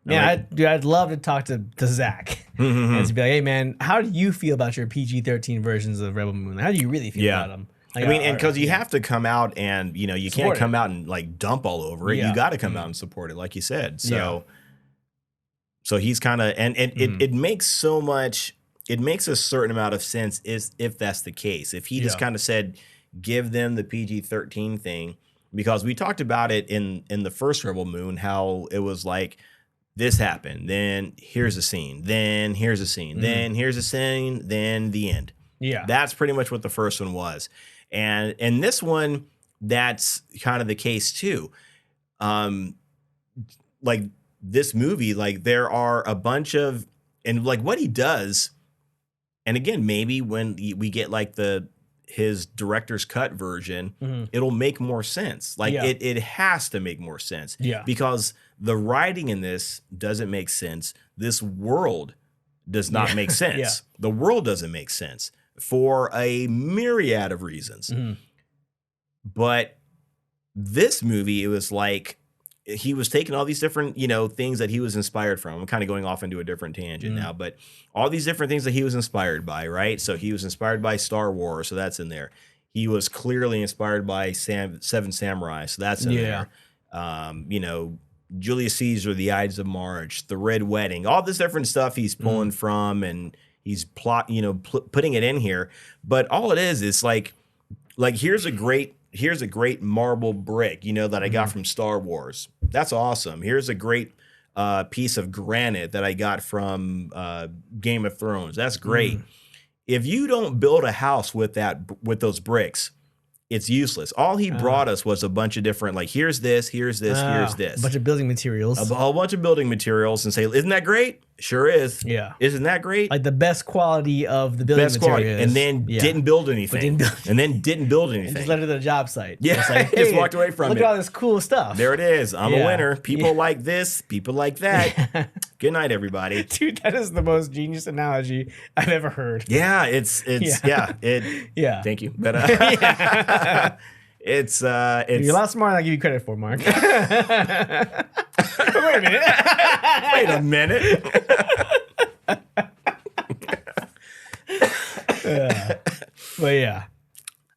Yeah, I'd love to talk to Zack and to be like, hey man, how do you feel about your PG-13 versions of Rebel Moon? How do you really feel about them? Like, and because you have to come out and you can't come out and like dump all over it. You got to come out and support it, like you said. So, so he's kind of it makes so much. It makes a certain amount of sense if that's the case. If he just kind of said, give them the PG-13 thing, because we talked about it in the first Rebel Moon, how it was like, this happened, then here's a scene, then here's a scene, then here's a scene, then the end. Yeah. That's pretty much what the first one was. And this one, that's kind of the case too. Like this movie, like there are a bunch of, and like what he does, and again, maybe when we get like his director's cut version, it'll make more sense. Like it has to make more sense. Yeah. Because the writing in this doesn't make sense. This world does not make sense. The world doesn't make sense for a myriad of reasons. But this movie, it was like he was taking all these different, things that he was inspired from. I'm kind of going off into a different tangent now, but all these different things that he was inspired by, right? So he was inspired by Star Wars, so that's in there. He was clearly inspired by Seven Samurai, so that's in there. Julius Caesar, The Ides of March, The Red Wedding, all this different stuff he's pulling from, and he's putting it in here. But all it is like here's a great marble brick, that I got from Star Wars. That's awesome. Here's a great piece of granite that I got from Game of Thrones. That's great. If you don't build a house with those bricks, it's useless. All he brought us was a bunch of different, here's this, here's this, here's this. A bunch of building materials. A whole bunch of building materials, and say, isn't that great? Sure is. Yeah. Isn't that great? Like the best quality of the building materials. And then didn't build anything. And then didn't build anything. And just left it at the job site. Yeah. It's like, Just walked away from it. Look at all this cool stuff. There it is. I'm a winner. People like this. People like that. Good night, everybody. Dude, that is the most genius analogy I've ever heard. Yeah. Thank you. But it's you're a lot smarter than I give you credit for, Mark. But wait a minute. Wait a minute. But yeah.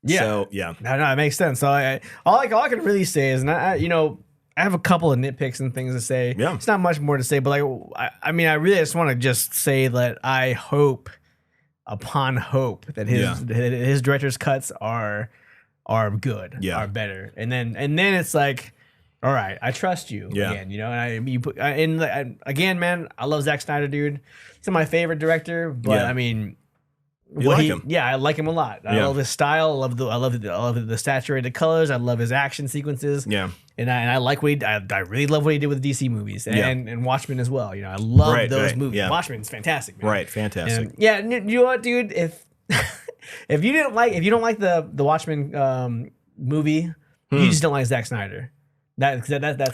So yeah. No, it makes sense. So all I can really say is, I have a couple of nitpicks and things to say. Yeah. It's not much more to say, but I really just want to just say that I hope upon hope that his director's cuts are good, are better, and then it's like, all right, I trust you again, and again, man, I love Zack Snyder, dude. He's my favorite director, but I mean, him? Yeah, I like him a lot. I love his style. I love the saturated colors. I love his action sequences. Yeah, and I like what I really love what he did with the DC movies and Watchmen as well. I love those movies. Yeah. Watchmen's fantastic, man. Right, fantastic. And, you know what, dude? If you don't like the Watchmen movie, you just don't like Zack Snyder. That's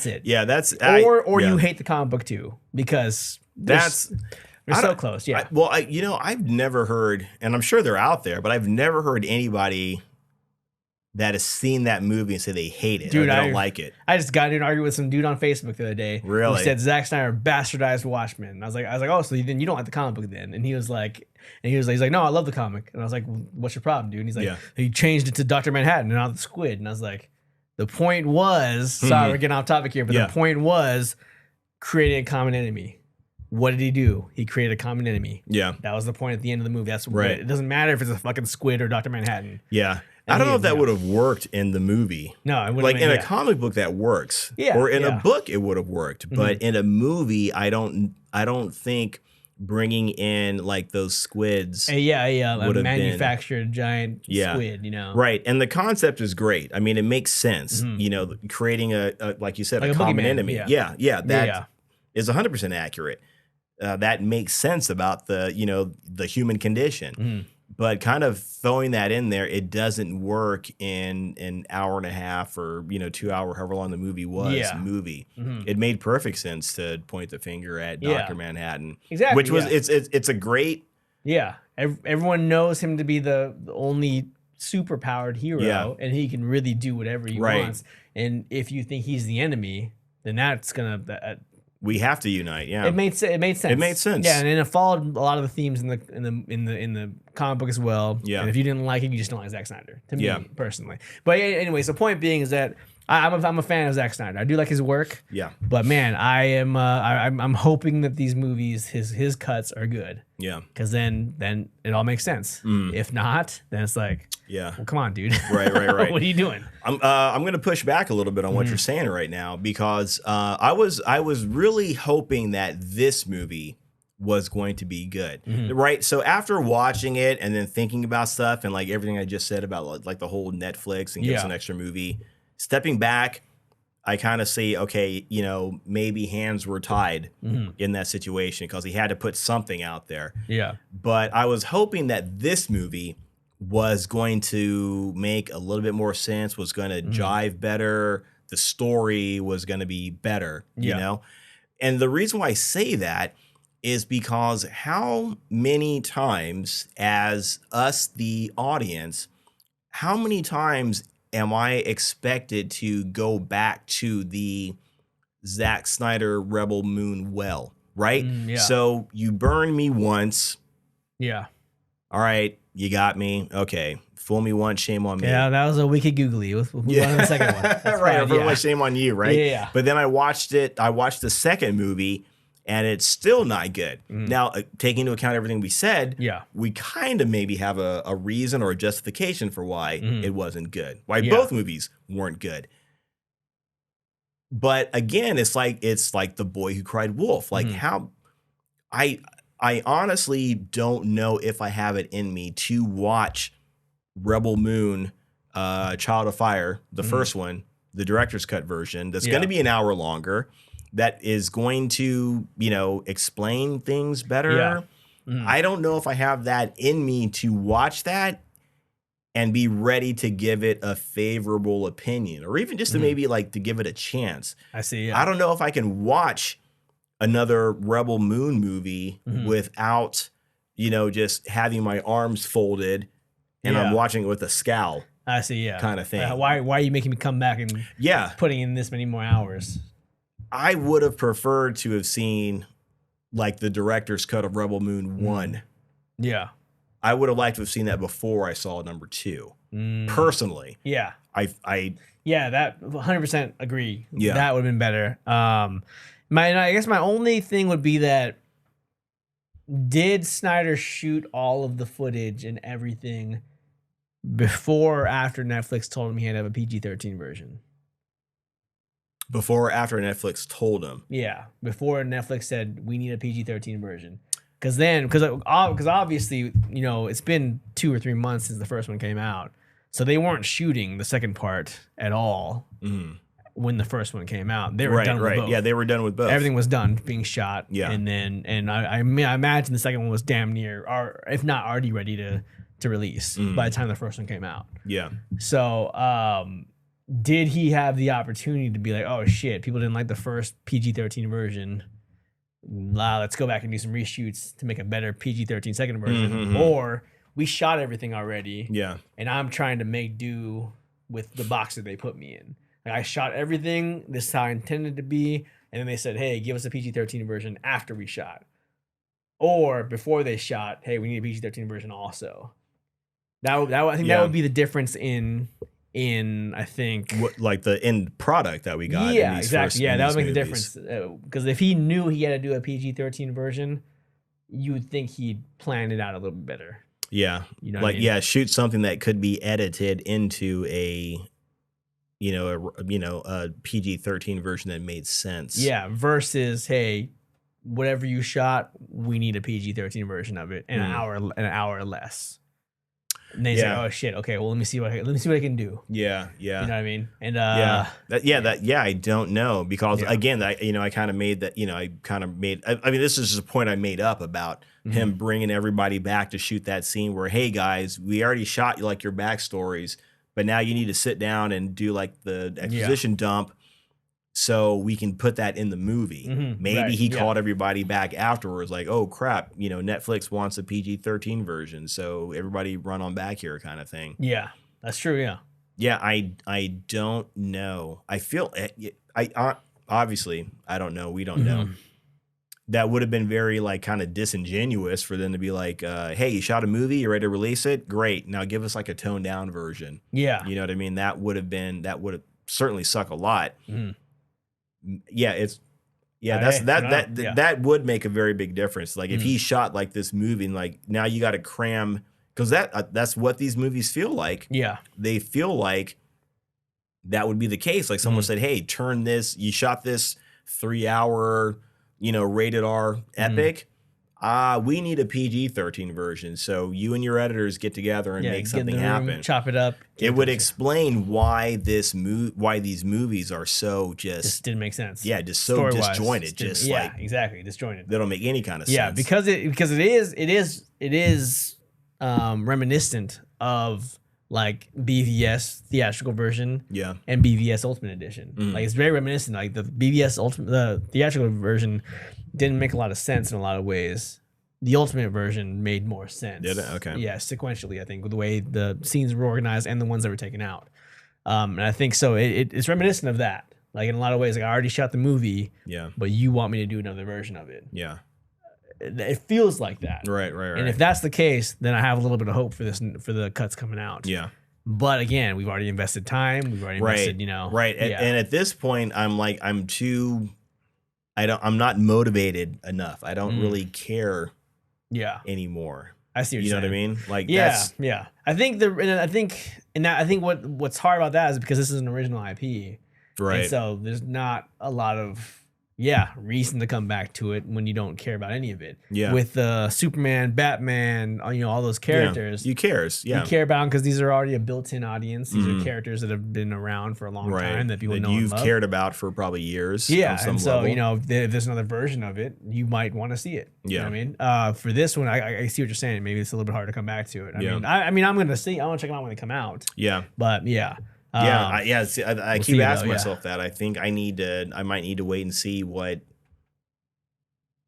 it. Yeah, or you hate the comic book too, because they're so close. Yeah. I've never heard, and I'm sure they're out there, but I've never heard anybody that has seen that movie and say they hate it, dude, or they don't like it. I just got into an argument with some dude on Facebook the other day. Really? Who said Zack Snyder bastardized Watchmen. And I was like, oh, so then you don't like the comic book then? And he's like, no, I love the comic. And I was like, well, what's your problem, dude? And he's like, he changed it to Dr. Manhattan and not the squid. And I was like, the point was, sorry, we're getting off topic here, but the point was creating a common enemy. What did he do? He created a common enemy. Yeah. That was the point at the end of the movie. That's right. It doesn't matter if it's a fucking squid or Dr. Manhattan. Yeah. I don't know if that would have worked in the movie. No, it wouldn't. Like in a comic book that works. Yeah. Or in a book it would have worked. But in a movie, I don't think bringing in like those squids. A manufactured giant squid, Right. And the concept is great. I mean, it makes sense. Creating a like you said, like a common enemy. Yeah. That is 100% accurate. That makes sense about the human condition. But kind of throwing that in there, it doesn't work in an hour and a half or 2 hour, however long the movie was. It made perfect sense to point the finger at Dr. Manhattan. Exactly. Which was it's a great everyone knows him to be the only super powered hero, and he can really do whatever he wants. And if you think he's the enemy, then that's gonna we have to unite. Yeah, it made sense. It made sense. Yeah, and it followed a lot of the themes in the comic book as well. Yeah, and if you didn't like it, you just don't like Zack Snyder. To me personally, but anyways, the point being is that I'm a fan of Zack Snyder. I do like his work. Yeah, but man, I'm hoping that these movies, his cuts are good. Yeah, because then it all makes sense. If not, then it's like. Yeah. Well, come on, dude. Right. What are you doing? I'm going to push back a little bit on what you're saying right now, because I was really hoping that this movie was going to be good. Right. So after watching it and then thinking about stuff and like everything I just said about like the whole Netflix and give us an extra movie, stepping back, I kind of see, okay, maybe hands were tied in that situation because he had to put something out there. Yeah. But I was hoping that this movie was going to make a little bit more sense, was going to jive better. The story was going to be better, you know? And the reason why I say that is because how many times as us, the audience, how many times am I expected to go back to the Zack Snyder Rebel Moon well, right? Yeah. So you burned me once. Yeah. All right, you got me. Okay. Fool me once, shame on me. Yeah, that was a wicked googly. We'll move on to the second one. That's right. fine, Everyone, shame on you, right? Yeah. But then I watched the second movie, and it's still not good. Now, taking into account everything we said, we kind of maybe have a reason or a justification for why it wasn't good. Why both movies weren't good. But again, it's like The Boy Who Cried Wolf. Like how I honestly don't know if I have it in me to watch Rebel Moon, Child of Fire, the first one, the director's cut version. That's going to be an hour longer. That is going to, explain things better. I don't know if I have that in me to watch that and be ready to give it a favorable opinion, or even just to maybe to give it a chance. I see. I don't know if I can watch another Rebel Moon movie without, just having my arms folded and I'm watching it with a scowl. I see. Yeah. Kind of thing. Why are you making me come back and putting in this many more hours? I would have preferred to have seen the director's cut of Rebel Moon 1. Yeah. I would have liked to have seen that before I saw number 2. Personally. Yeah. I that 100% agree. Yeah. That would have been better. I guess my only thing would be that, did Snyder shoot all of the footage and everything before or after Netflix told him he had to have a PG-13 version? Before or after Netflix told him? Yeah, before Netflix said we need a PG-13 version. Because obviously, it's been 2 or 3 months since the first one came out. So they weren't shooting the second part at all when the first one came out. They were done with both. Yeah, they were done with both. Everything was done, being shot. Yeah. And I imagine the second one was damn near, or if not already ready to release by the time the first one came out. Yeah. So did he have the opportunity to be like, oh shit, people didn't like the first PG-13 version, let's go back and do some reshoots to make a better PG-13 second version, or we shot everything already, and I'm trying to make do with the box that they put me in. I shot everything, this is how I intended to be, and then they said, hey, give us a PG-13 version after we shot. Or before they shot, hey, we need a PG-13 version also. I think that would be the difference in I think the end product that we got. Yeah, exactly. That would make the difference. Because if he knew he had to do a PG-13 version, you would think he'd plan it out a little bit better. Yeah. What I mean? Shoot something that could be edited into a PG-13 version that made sense. Yeah, versus, hey, whatever you shot, we need a PG-13 version of it, an hour or less. And they say, "Oh shit, okay, well let me see what I can do." Yeah. You know what I mean? And I don't know, because again, I kind of made that. I mean, this is just a point I made up about him bringing everybody back to shoot that scene where, hey guys, we already shot you your backstories, but now you need to sit down and do the exposition dump, so we can put that in the movie. Maybe he called everybody back afterwards, oh crap, Netflix wants a PG-13 version, so everybody run on back here, kind of thing. Yeah, that's true. Yeah. Yeah, I don't know. I feel I obviously I don't know. We don't know. That would have been very kind of disingenuous for them to be hey, you shot a movie, you're ready to release it? Great. Now give us a toned down version. Yeah. You know what I mean? That would have certainly suck a lot. That would make a very big difference. If he shot this movie and now you got to cram, because that's what these movies feel like. Yeah. They feel like that would be the case. Someone said, hey, you shot this 3-hour, rated R epic. We need a PG-13 version. So you and your editors get together and make something happen. Chop it up. It would explain why these movies are so just didn't make sense. Yeah, just so disjointed. Exactly, disjointed. They don't make any kind of sense. Yeah, because it is reminiscent of BVS theatrical version, and BVS Ultimate Edition. It's very reminiscent. The BVS the theatrical version didn't make a lot of sense in a lot of ways. The Ultimate version made more sense. Did it? Okay. Yeah, sequentially, I think, with the way the scenes were organized and the ones that were taken out. And I think so. It's reminiscent of that. Like in a lot of ways, like I already shot the movie, but you want me to do another version of it. Yeah. It feels like that. Right. And if that's the case, then I have a little bit of hope for the cuts coming out. Yeah. But again, we've already invested time. We've already invested, Right. And at this point, I'm not motivated enough. I don't really care anymore. I see what you're saying. You know what I mean? Like yeah. I think what's hard about that is because this is an original IP. Right. And so there's not a lot of reason to come back to it when you don't care about any of it. Yeah. With Superman, Batman, all those characters. You cares. Yeah. You care about them because these are already a built-in audience. These are characters that have been around for a long time that people know and you've love. cared about for probably years. Yeah. On And some so, level. if there's another version of it, you might want to see it. You know what I mean? For this one, I see what you're saying. Maybe it's a little bit hard to come back to it. I mean, I'm going to see. I want to check them out when they come out. Yeah. But yeah. I keep asking myself that. I think I might need to wait and see what.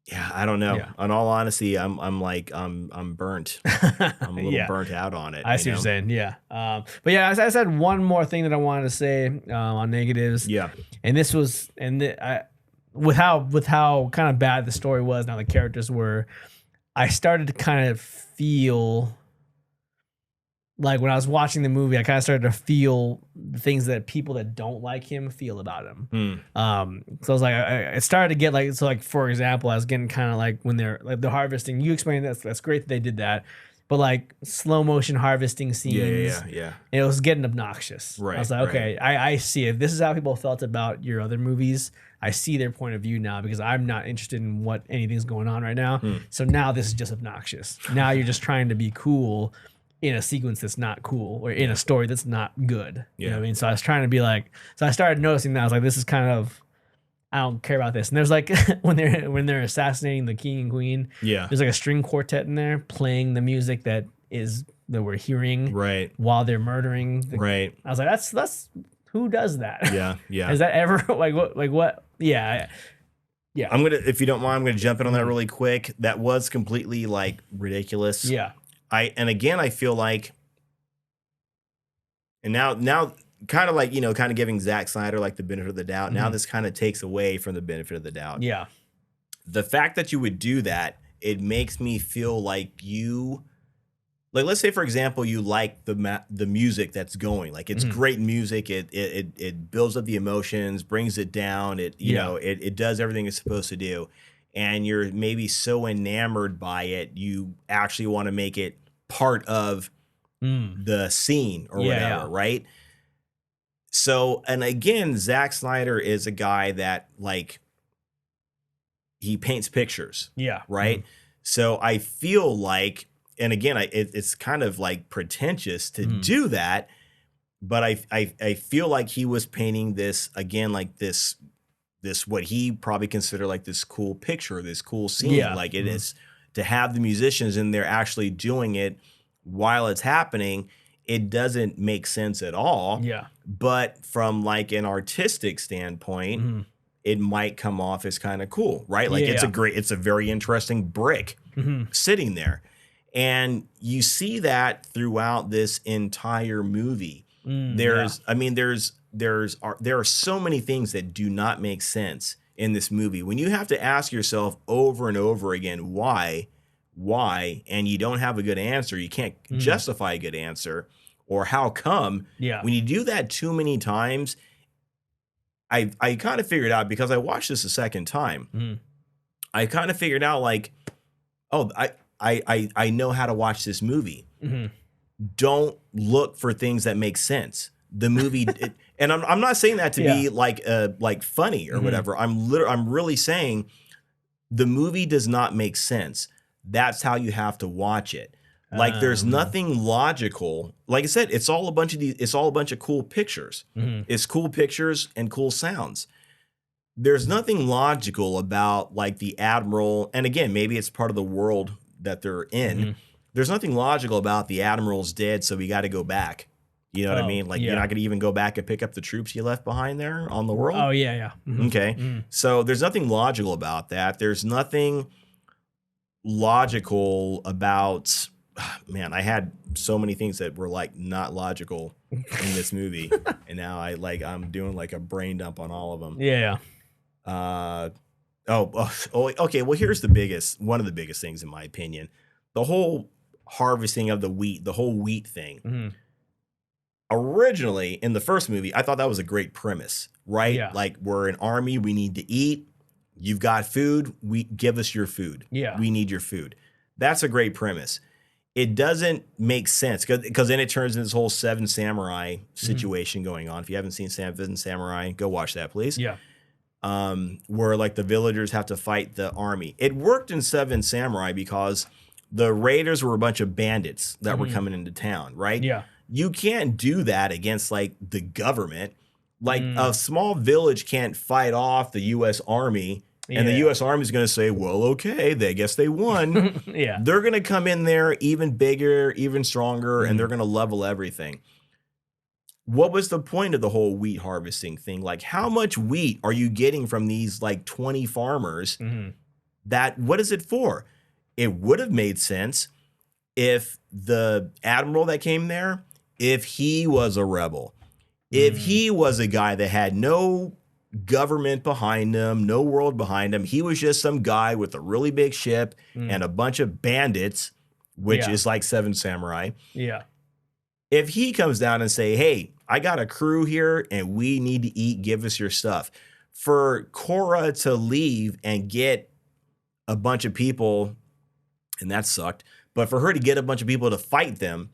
Yeah, I don't know. Yeah. In all honesty, I'm burnt. I'm a little burnt out on it. I see what you're saying. Yeah. But yeah, I said one more thing that I wanted to say on negatives. Yeah. And this was with how kind of bad the story was, now the characters were, I started to kind of feel like when I was watching the movie, I kind of started to feel the things that people that don't like him feel about him. So I was like, it started to get like, for example, I was getting kind of like when they're like the harvesting. You explained that's great that they did that, but like slow motion harvesting scenes, yeah. It was getting obnoxious. Right. I was like, okay, I see it. This is how people felt about your other movies. I see their point of view now because I'm not interested in what anything's going on right now. So now this is just obnoxious. Now you're just trying to be cool in a sequence that's not cool or in a story that's not good. You know what I mean? So I was trying to be like, so I started noticing that I was like, this is kind of, I don't care about this. And there's like when they're assassinating the king and queen, there's like a string quartet in there playing the music that we're hearing while they're murdering. I was like, that's who does that? Yeah. Is that ever like what? Yeah. I'm gonna, if you don't mind, I'm gonna jump in on that really quick. That was completely like ridiculous. Yeah. And again, I feel like, and now kind of like, kind of giving Zack Snyder like the benefit of the doubt. Now this kind of takes away from the benefit of the doubt. Yeah. The fact that you would do that, it makes me feel like let's say, for example, you like the music that's going, like it's great music. It builds up the emotions, brings it down. It does everything it's supposed to do. And you're maybe so enamored by it, you actually want to make it part of the scene or whatever, right? So, and again, Zack Snyder is a guy that like, he paints pictures, right? So I feel like, and again, it's kind of like pretentious to do that, but I feel like he was painting this again, like this what he probably considered like this cool picture, this cool scene. Like it is to have the musicians and they're actually doing it while it's happening. It doesn't make sense at all. But from like an artistic standpoint, it might come off as kind of cool, right? Like it's a very interesting brick sitting there. And you see that throughout this entire movie. There are so many things that do not make sense in this movie. When you have to ask yourself over and over again, why, and you don't have a good answer, you can't justify a good answer, or how come. When you do that too many times, I kind of figured out, because I watched this a second time, I kind of figured out like, oh, I know how to watch this movie. Don't look for things that make sense. The movie, and I'm not saying that to be like funny or whatever. I'm really saying the movie does not make sense. That's how you have to watch it. Like there's nothing logical. Like I said, it's all a bunch of cool pictures. It's cool pictures and cool sounds. There's nothing logical about like the Admiral, and again, maybe it's part of the world that they're in. There's nothing logical about the Admiral's dead, so we got to go back. You know what I mean? Like you're not going to even go back and pick up the troops you left behind there on the world. Oh yeah. Okay. So there's nothing logical about that. There's nothing logical about man, I had so many things that were like not logical in this movie, and now I'm doing like a brain dump on all of them. Yeah. Okay. Well, here's one of the biggest things in my opinion: the whole harvesting of the wheat, the whole wheat thing. Mm-hmm. Originally, in the first movie, I thought that was a great premise, right? Yeah. Like, we're an army, we need to eat. You've got food, give us your food. Yeah. We need your food. That's a great premise. It doesn't make sense because then it turns into this whole Seven Samurai situation going on. If you haven't seen Seven Samurai, go watch that, please. Yeah. Where like the villagers have to fight the army. It worked in Seven Samurai because the raiders were a bunch of bandits that were coming into town, right? Yeah. You can't do that against like the government. Like a small village can't fight off the U.S. Army, and the U.S. Army is going to say, well, okay, I guess they won. Yeah. They're going to come in there even bigger, even stronger, and they're going to level everything. What was the point of the whole wheat harvesting thing? Like, how much wheat are you getting from these like 20 farmers? What is it for? It would have made sense if the admiral that came there, if he was a rebel, if he was a guy that had no government behind him, no world behind him, he was just some guy with a really big ship and a bunch of bandits, which is like Seven Samurai. Yeah. If he comes down and say, hey, I got a crew here and we need to eat, give us your stuff. For Cora to leave and get a bunch of people, and that sucked, but for her to get a bunch of people to fight them,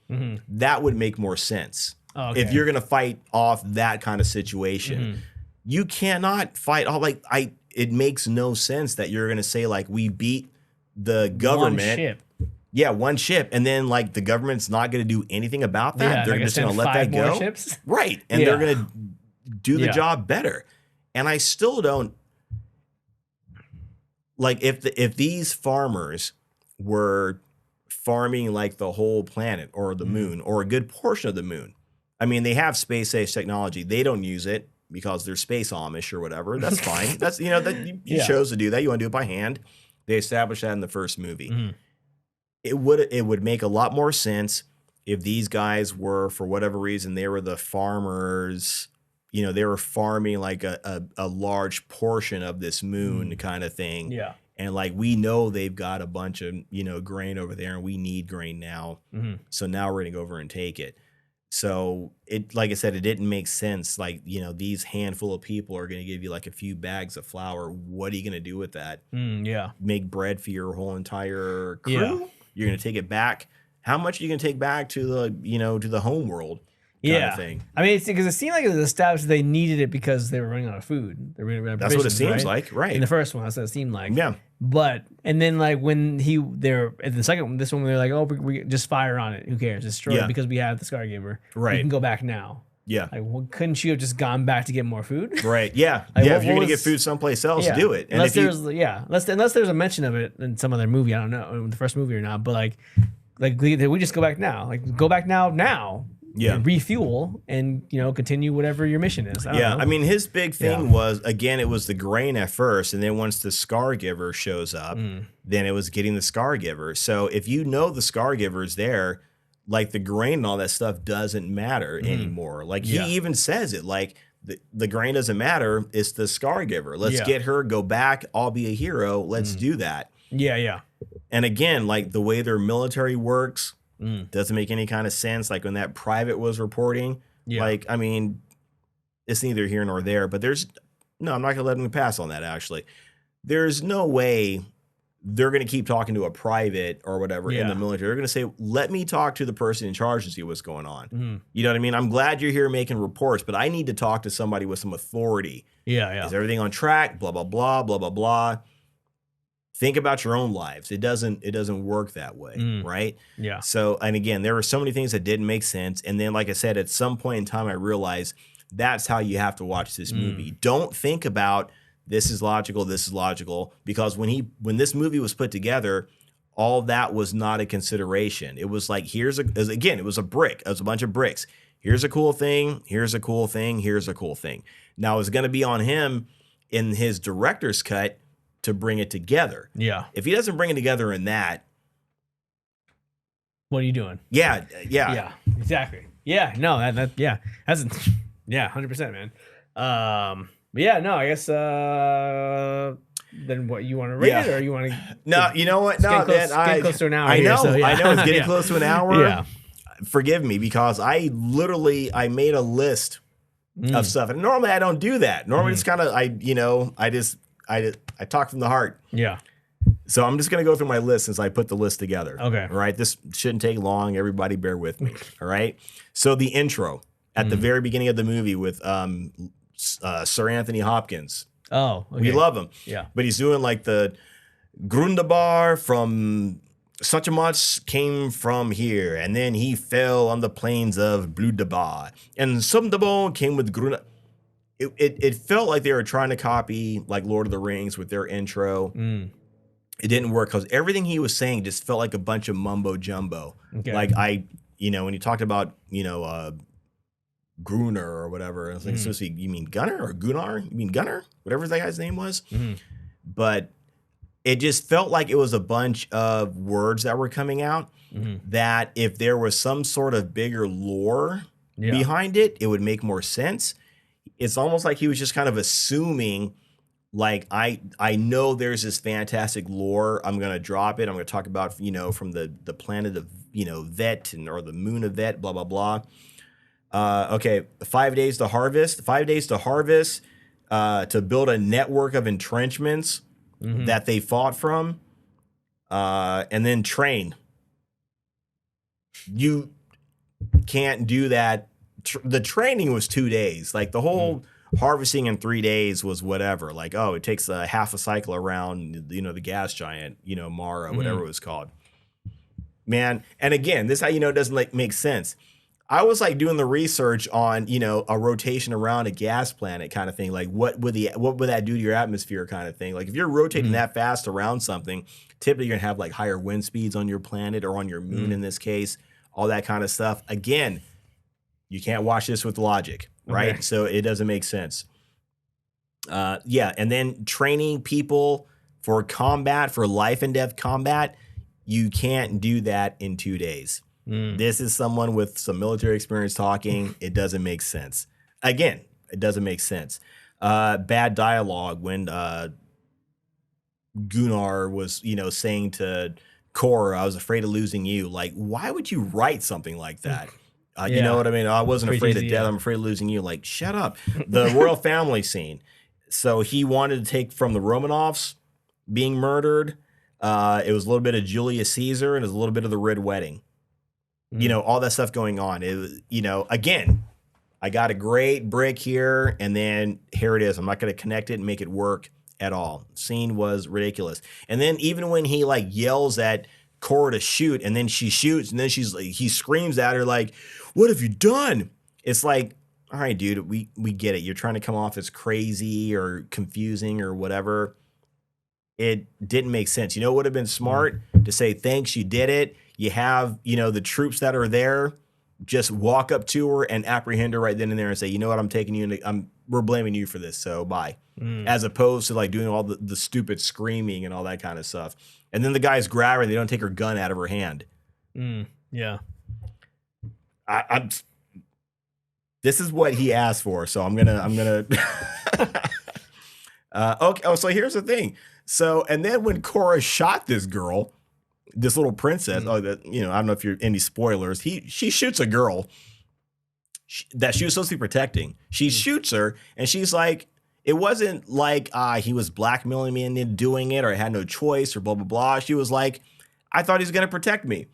that would make more sense. Okay. If you're going to fight off that kind of situation. You cannot fight all it makes no sense that you're going to say like we beat the government. One ship. Yeah, one ship. And then like the government's not going to do anything about that. Yeah, they're just going to let that go. Ships? Right. And they're going to do the job better. And I still don't like if these farmers were farming like the whole planet or the moon or a good portion of the moon. I mean, they have space-age technology. They don't use it because they're space Amish or whatever. That's fine. That's that you chose to do that. You want to do it by hand. They established that in the first movie. It would make a lot more sense if these guys were, for whatever reason, they were the farmers. They were farming like a large portion of this moon kind of thing. Yeah. And like we know they've got a bunch of grain over there, and we need grain now. So now we're gonna go over and take it. So like I said, it didn't make sense. Like, these handful of people are going to give you like a few bags of flour. What are you going to do with that? Yeah. Make bread for your whole entire crew? Yeah. You're going to take it back? How much are you going to take back to the home world kind of thing? I mean, because it seemed like it was established they needed it because they were running out of food. They were running out of That's what it provisions, seems like, right? In the first one, that's what it seemed like. Yeah. But, and then like when they're in the second one, this one, they're like, oh, we just fire on it. Who cares? Destroy it because we have the Scargiver. Right. We can go back now. Yeah. Like, couldn't you have just gone back to get more food? Right. Yeah. Like, if you're going to get food someplace else, do it. And unless there's a mention of it in some other movie, I don't know, in the first movie or not, but like we just go back now. Like, go back now. Yeah. And refuel and continue whatever your mission is. I mean, his big thing was, again, it was the grain at first, and then once the Scargiver shows up, then it was getting the Scargiver. So if the Scargiver is there, like the grain and all that stuff doesn't matter anymore. Like he even says it, like the grain doesn't matter. It's the Scargiver. Let's get her, go back. I'll be a hero. Let's do that. Yeah. And again, like the way their military works, doesn't make any kind of sense. Like when that private was reporting, like, I mean, it's neither here nor there, but I'm not going to let them pass on that, actually. There's no way they're going to keep talking to a private or whatever in the military. They're going to say, let me talk to the person in charge and see what's going on. You know what I mean? I'm glad you're here making reports, but I need to talk to somebody with some authority. Yeah. Is everything on track? Blah, blah, blah, blah, blah, blah. Think about your own lives. It doesn't work that way, right? Yeah. So, and again, there were so many things that didn't make sense. And then, like I said, at some point in time, I realized that's how you have to watch this movie. Don't think about this is logical, because when this movie was put together, all that was not a consideration. It was like, it was a brick. It was a bunch of bricks. Here's a cool thing. Here's a cool thing. Here's a cool thing. Now, it's going to be on him in his director's cut to bring it together. Yeah. If he doesn't bring it together in that, What are you doing? Yeah. Yeah, exactly. Yeah, no, that's 100%, man. But yeah, no, I guess then what you want to rate it, or you want to? No, you know what? No, man, getting close to an hour. I know, here, so, yeah. I know, it's getting close to an hour. Yeah. Forgive me, because I made a list of stuff, and normally I don't do that. Normally it's kind of I talk from the heart. Yeah. So I'm just gonna go through my list since I put the list together. Okay. All right. This shouldn't take long. Everybody, bear with me. All right. So the intro at the very beginning of the movie with Sir Anthony Hopkins. Oh, okay. We love him. Yeah. But he's doing like the Grundabar from such and much came from here, and then he fell on the plains of Bludabar, and Sumdabon came with Grunda. It felt like they were trying to copy like Lord of the Rings with their intro. It didn't work because everything he was saying just felt like a bunch of mumbo jumbo. Okay. Like when he talked about Gruner or whatever, I was like, so you mean Gunner or Gunnar? You mean Gunner? Whatever that guy's name was. But it just felt like it was a bunch of words that were coming out that if there was some sort of bigger lore behind it, it would make more sense. It's almost like he was just kind of assuming, like, I know there's this fantastic lore. I'm going to drop it. I'm going to talk about, from the planet of, Vet or the moon of Vet, blah, blah, blah. Okay, 5 days to harvest. 5 days to harvest to build a network of entrenchments that they fought from, and then train. You can't do that. The training was 2 days. Like the whole harvesting in 3 days was whatever. Like, it takes a half a cycle around, the gas giant, Mara, whatever it was called. Man, and again, this is how it doesn't make sense. I was like doing the research on, a rotation around a gas planet kind of thing. Like what would that do to your atmosphere kind of thing? Like if you're rotating that fast around something, typically you're gonna have like higher wind speeds on your planet or on your moon in this case, all that kind of stuff. Again, you can't watch this with logic, right? Okay. So it doesn't make sense. And then training people for combat, for life and death combat, you can't do that in 2 days. This is someone with some military experience talking. It doesn't make sense. Again, it doesn't make sense. Bad dialogue when Gunnar was, saying to Korra, I was afraid of losing you. Like, why would you write something like that? You know what I mean? I wasn't afraid of death. I'm afraid of losing you. Like, shut up. The royal family scene. So he wanted to take from the Romanovs being murdered. It was a little bit of Julius Caesar and it was a little bit of the Red Wedding. All that stuff going on. Again, I got a great brick here, and then here it is. I'm not going to connect it and make it work at all. Scene was ridiculous. And then even when he like yells at Korra to shoot, and then she shoots, and then he screams at her like, "What have you done?" It's like, all right, dude, we get it. You're trying to come off as crazy or confusing or whatever. It didn't make sense. It would have been smart to say, thanks, you did it. You have, the troops that are there, just walk up to her and apprehend her right then and there and say, you know what, I'm taking you, we're blaming you for this, so bye. As opposed to like doing all the stupid screaming and all that kind of stuff. And then the guys grab her and they don't take her gun out of her hand. Yeah. This is what he asked for, so I'm gonna okay. Oh, so here's the thing. So, and then when Korra shot this girl, this little princess, I don't know if you're any spoilers. She shoots a girl that she was supposed to be protecting. She shoots her, and she's like, it wasn't like he was blackmailing me into doing it, or I had no choice, or blah blah blah. She was like, I thought he was gonna protect me.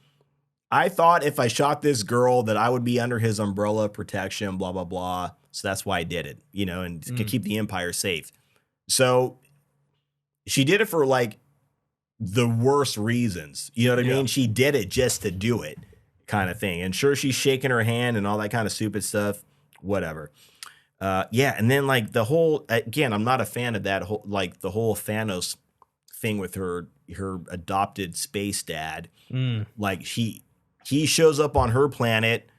I thought if I shot this girl that I would be under his umbrella of protection, blah blah blah. So that's why I did it, and to keep the Empire safe. So she did it for like the worst reasons. You know what I mean? She did it just to do it kind of thing. And sure, she's shaking her hand and all that kind of stupid stuff, whatever. And then like the whole, again, I'm not a fan of that whole, like the whole Thanos thing with her adopted space dad. Like he shows up on her planet,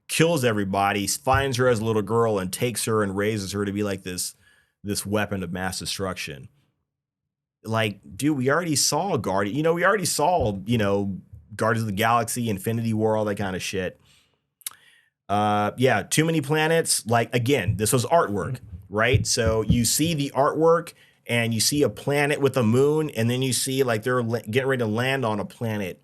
kills everybody, finds her as a little girl and takes her and raises her to be like this weapon of mass destruction. Like, dude, we already saw Guardian. We already saw, Guardians of the Galaxy, Infinity War, all that kind of shit. Yeah, Too Many Planets. Like, again, this was artwork, right? So you see the artwork and you see a planet with a moon, and then you see like they're getting ready to land on a planet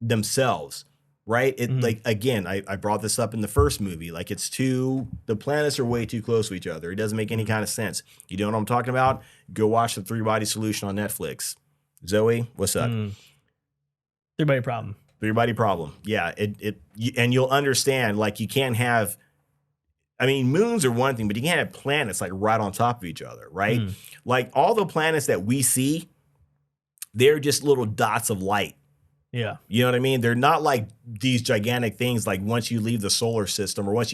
themselves, right? It like, again, I brought this up in the first movie. Like, the planets are way too close to each other. It doesn't make any kind of sense. You know what I'm talking about? Go watch the 3-Body Solution on Netflix. Zoe, what's up? 3-body problem. 3-body problem. Yeah, and you'll understand, like, you can't have, I mean, moons are one thing, but you can't have planets like right on top of each other, right? Like, all the planets that we see, they're just little dots of light. Yeah. You know what I mean? They're not like these gigantic things, like once you leave the solar system or once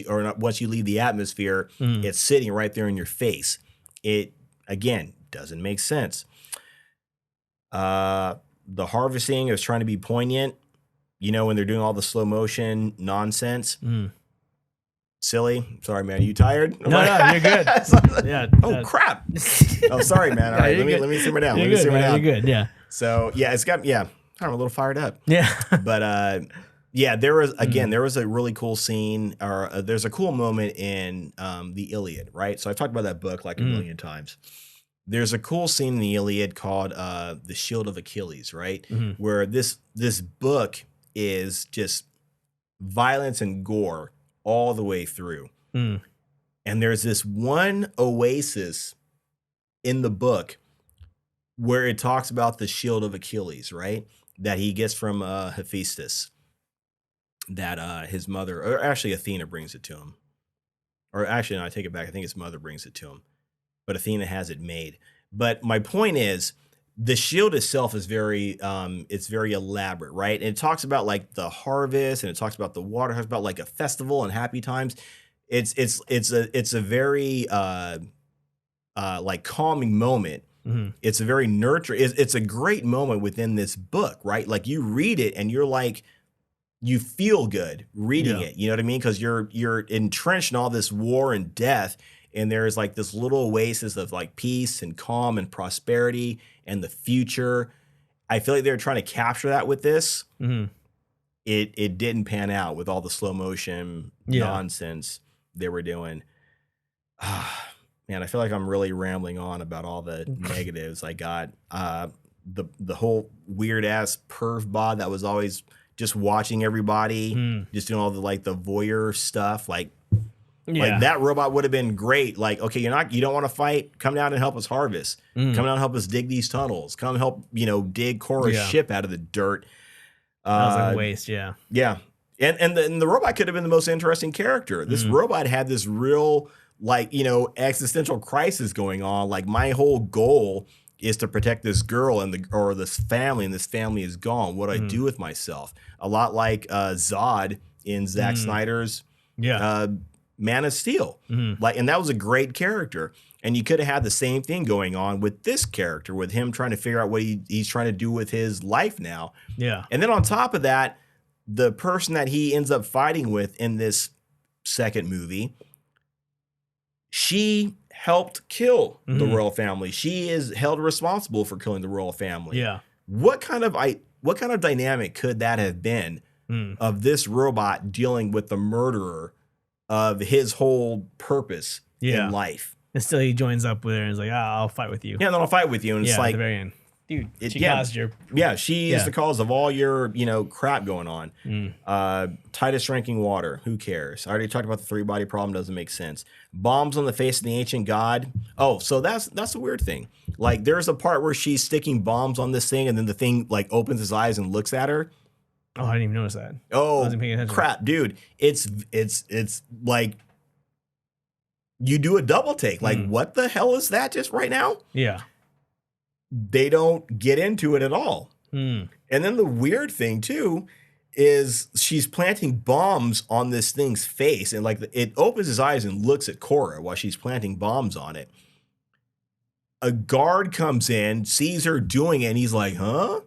you leave the atmosphere, it's sitting right there in your face. It, again, doesn't make sense. The harvesting is trying to be poignant, you know, when they're doing all the slow motion nonsense. Silly. Sorry, man. Are you tired? No, you're good. Yeah. Oh, crap. Oh, sorry, man. All right, let me simmer down. You're good. Yeah. So, yeah, I'm a little fired up. Yeah. But, yeah, there was a really cool scene, or there's a cool moment in the Iliad, right? So I've talked about that book like a million times. There's a cool scene in the Iliad called The Shield of Achilles, right? Where this book is just violence and gore all the way through. And there's this one oasis in the book where it talks about the Shield of Achilles, right? That he gets from Hephaestus. That his mother, or actually Athena brings it to him. Or actually, no, I take it back. I think his mother brings it to him. But Athena has it made. But my point is, the shield itself is it's very elaborate, right? And it talks about like the harvest, and it talks about the water. It talks about like a festival and happy times. It's a very like calming moment. It's a very nurturing. It's a great moment within this book, right? Like, you read it and you're like, you feel good reading it. You know what I mean? Because you're entrenched in all this war and death. And there's like this little oasis of like peace and calm and prosperity and the future. I feel like they're trying to capture that with this. It didn't pan out with all the slow motion nonsense they were doing. Man, I feel like I'm really rambling on about all the negatives I got. The whole weird ass perv bod that was always just watching everybody, just doing all the like the voyeur stuff, like. Yeah. Like, that robot would have been great. Like, okay, you don't want to fight? Come down and help us harvest. Come down and help us dig these tunnels. Come help, dig Korra's ship out of the dirt. That was like waste, yeah. Yeah. And the robot could have been the most interesting character. This robot had this real, like, existential crisis going on. Like, my whole goal is to protect this girl or this family, and this family is gone. What do I do with myself? A lot like Zod in Zack Snyder's Man of Steel. Like, and that was a great character. And you could have had the same thing going on with this character, with him trying to figure out what he's trying to do with his life now. Yeah. And then on top of that, the person that he ends up fighting with in this second movie, she helped kill the royal family. She is held responsible for killing the royal family. Yeah. What kind of dynamic could that have been of this robot dealing with the murderer of his whole purpose in life? And still he joins up with her and is like, I'll fight with you. Yeah, and then I'll fight with you. And it's like, at the very end. Dude, she caused your... Yeah, she is the cause of all your, crap going on. Tightest drinking water. Who cares? I already talked about the 3-body problem. Doesn't make sense. Bombs on the face of the ancient god. Oh, so that's a weird thing. Like, there's a part where she's sticking bombs on this thing, and then the thing, like, opens its eyes and looks at her. Oh, I didn't even notice that. Oh, I wasn't paying attention. Crap, dude. It's like you do a double take. Like, what the hell is that just right now? Yeah. They don't get into it at all. And then the weird thing, too, is she's planting bombs on this thing's face. And, like, it opens his eyes and looks at Korra while she's planting bombs on it. A guard comes in, sees her doing it, and he's like, huh?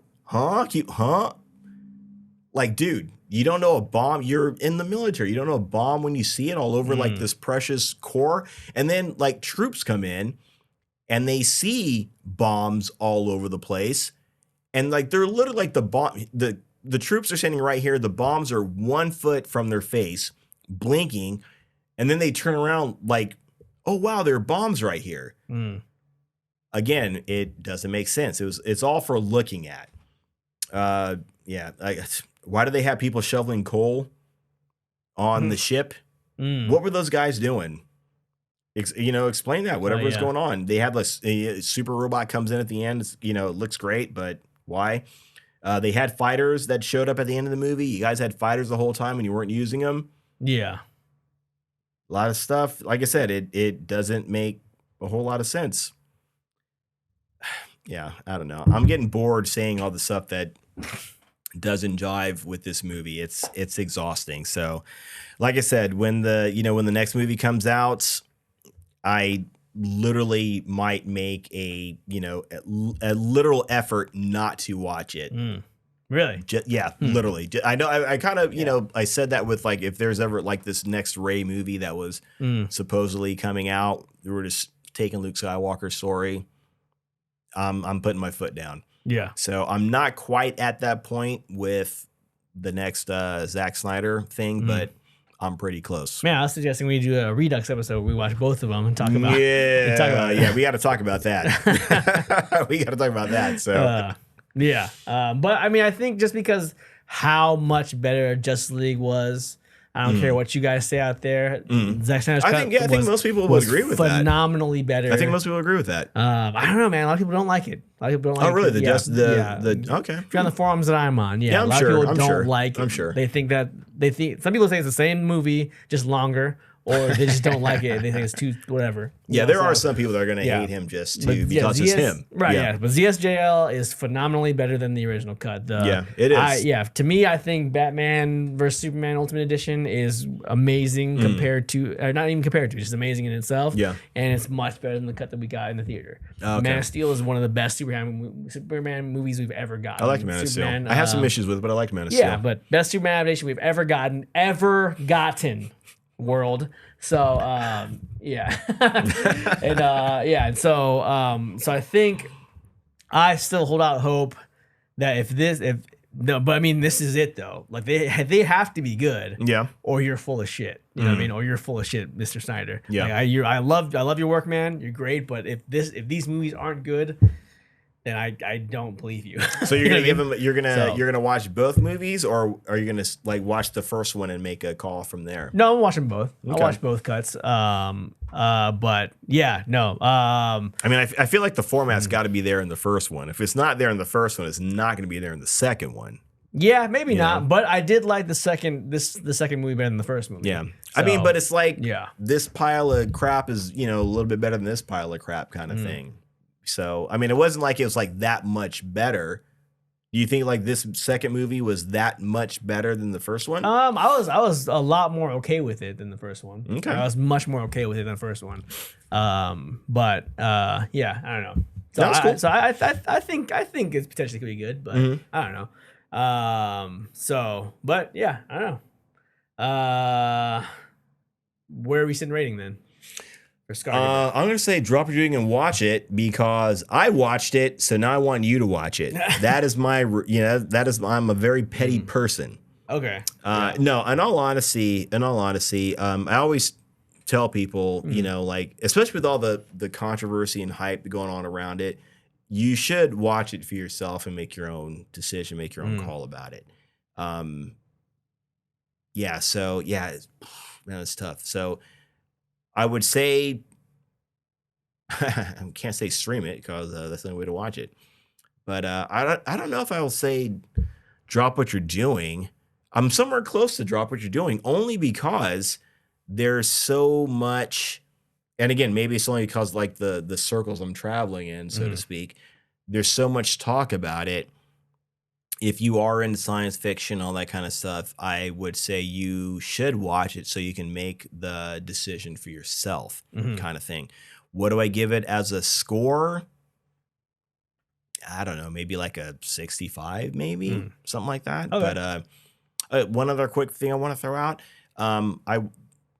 Like, dude, you don't know a bomb. You're in the military. You don't know a bomb when you see it all over like this precious core. And then like troops come in and they see bombs all over the place. And like, they're literally like the the troops are standing right here. The bombs are 1 foot from their face, blinking, and then they turn around like, oh wow, there are bombs right here. Again, it doesn't make sense. It's all for looking at. Why do they have people shoveling coal on the ship? What were those guys doing? Explain that. Whatever was going on. They had a super robot comes in at the end. It looks great, but why? They had fighters that showed up at the end of the movie. You guys had fighters the whole time and you weren't using them. Yeah. A lot of stuff. Like I said, it doesn't make a whole lot of sense. Yeah, I don't know. I'm getting bored saying all the stuff that doesn't jive with this movie. It's exhausting. So, like I said, when the next movie comes out, I literally might make a literal effort not to watch it. Really? Literally. I know. I kind of I said that with like if there's ever like this next Rey movie that was supposedly coming out, they were just taking Luke Skywalker's story. I'm putting my foot down. Yeah. So I'm not quite at that point with the next Zack Snyder thing, but I'm pretty close. Man, I was suggesting we do a Redux episode. We watch both of them and talk about. We got to talk about that. We got to talk about that. So but I mean, I think just because how much better Justice League was. I don't care what you guys say out there. Zack Snyder's cut I think most people would agree with that. Phenomenally better. I think most people agree with that. I don't know, man. A lot of people don't like it. A lot of people don't like it. Oh, really? Okay. If you're on the forums that I'm on, a lot of people don't like it. I'm sure. They think some people say it's the same movie, just longer, or they just don't like it. They think it's too whatever. Yeah, there are some people that are going to hate him because it's him. Right, yeah. But ZSJL is phenomenally better than the original cut. It is. To me, I think Batman vs. Superman Ultimate Edition is amazing compared to, or not even compared to, just amazing in itself. Yeah. And it's much better than the cut that we got in the theater. Okay. Man of Steel is one of the best Superman movies we've ever gotten. I like Man of Steel. I have some issues with it, but I like Man of Steel. Yeah, but best Superman adaptation we've ever gotten. World. So and so I think I still hold out hope that but I mean this is it though. Like they have to be good. Yeah. Or you're full of shit. You know what I mean? Or you're full of shit, Mr. Snyder. Yeah. Like, I love your work, man. You're great, but if these movies aren't good, then I don't believe you. So you're gonna give him you're gonna watch both movies, or are you gonna like watch the first one and make a call from there? No, I'm watching both. Okay. I'll watch both cuts. But yeah, no. I mean, I feel like the format's got to be there in the first one. If it's not there in the first one, it's not going to be there in the second one. Yeah, maybe not. But I did like the second movie better than the first movie. Yeah, so, I mean, but it's like this pile of crap is a little bit better than this pile of crap kind of thing. So, I mean, it wasn't like it was like that much better. Do you think like this second movie was that much better than the first one? I was a lot more okay with it than the first one. Okay. I was much more okay with it than the first one. But I don't know. So That's cool. I think it's potentially could be good, but I don't know. But yeah, I don't know. Where are we sitting rating then? I'm going to say drop what you're doing and watch it because I watched it, so now I want you to watch it. That is I'm a very petty person. Okay. No, in all honesty, I always tell people, like, especially with all the controversy and hype going on around it, you should watch it for yourself and make your own decision, make your own call about it. It's tough. So I would say, I can't say stream it because that's the only way to watch it. But I don't know if I will say drop what you're doing. I'm somewhere close to drop what you're doing only because there's so much. And again, maybe it's only because like the circles I'm traveling in, so to speak, there's so much talk about it. If you are into science fiction, all that kind of stuff, I would say you should watch it so you can make the decision for yourself, kind of thing. What do I give it as a score? I don't know, maybe like a 65, maybe something like that. Okay. But one other quick thing I want to throw out.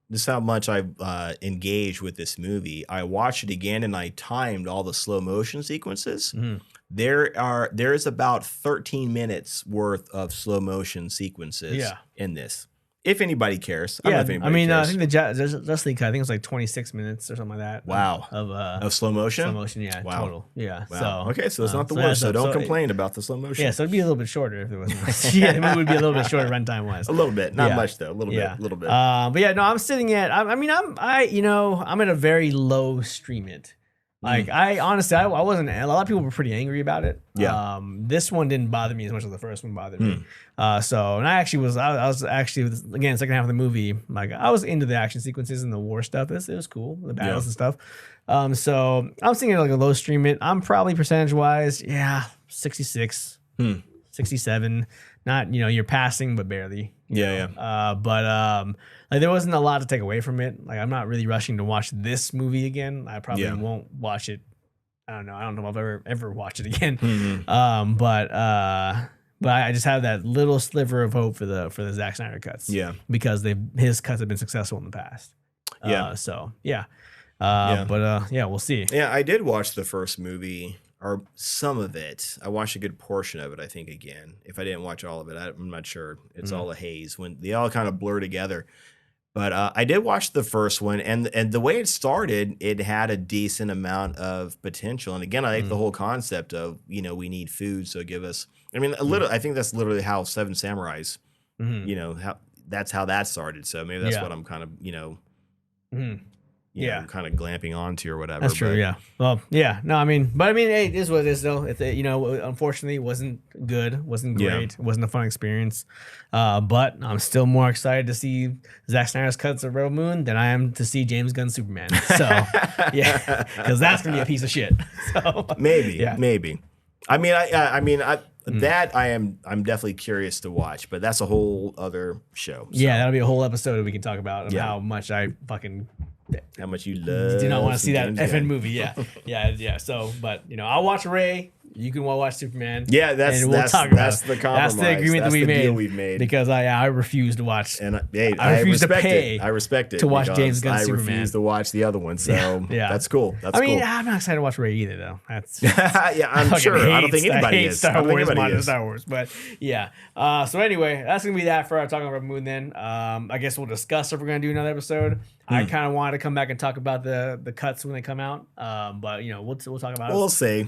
This is how much I've engaged with this movie. I watched it again and I timed all the slow motion sequences There's about 13 minutes worth of slow motion sequences in this. If anybody cares. I don't know if anybody cares. I think the Justice League cut, I think it was like 26 minutes or something like that. Wow. Of slow motion? Slow motion, yeah. Wow. Total. Yeah. Wow. So, okay, so it's not the worst. So don't complain about the slow motion. Yeah, so it'd be a little bit shorter if it wasn't. Yeah, the movie would be a little bit shorter runtime wise. A little bit. Not much though. A little bit. But yeah, no, I'm sitting at I'm at a very low stream it. Like I honestly, I wasn't. A lot of people were pretty angry about it. Yeah. This one didn't bother me as much as the first one bothered me. So, and I was actually again second half of the movie. Like I was into the action sequences and the war stuff. It was cool, the battles and stuff. So I'm thinking like a low stream it. I'm probably percentage wise, 66, 67. Not you're passing, but barely. But like there wasn't a lot to take away from it. Like I'm not really rushing to watch this movie again. I probably won't watch it. I don't know if I'll ever watch it again. But I just have that little sliver of hope for the Zack Snyder cuts. Yeah, because his cuts have been successful in the past. We'll see. Yeah, I did watch the first movie. Or some of it. I watched a good portion of it, I think, again. If I didn't watch all of it, I'm not sure. It's all a haze when they all kind of blur together. But I did watch the first one, and the way it started, it had a decent amount of potential. And again, I like the whole concept of, we need food, so give us. I mean, I think that's literally how Seven Samurais, that's how that started. So maybe that's what I'm kind of, I'm kind of glamping onto or whatever. That's true, yeah. Well, yeah. No, hey, it is what it is, though. Unfortunately, it wasn't good, wasn't great, it wasn't a fun experience. But I'm still more excited to see Zack Snyder's cuts of Rebel Moon than I am to see James Gunn's Superman. So, yeah, because that's gonna be a piece of shit. So maybe. I'm definitely curious to watch, but that's a whole other show. So. Yeah, that'll be a whole episode we can talk about of how much I fucking. How much you love. Do not want to see that effing movie. Yeah. So, but I'll watch Ray. You can watch Superman. Yeah, that's the compromise. That's the agreement that we've made. Because I refuse to watch. And I refuse to pay. I respect it to watch James Gunn's Superman. I refuse to watch the other one. So that's cool. I'm not excited to watch Ray either, though. That's I'm sure. I don't think anybody is. Star Wars, but yeah. So anyway, that's gonna be that for our talking about Moon. Then I guess we'll discuss if we're gonna do another episode. I kind of wanted to come back and talk about the cuts when they come out, but we'll talk about it. We'll see.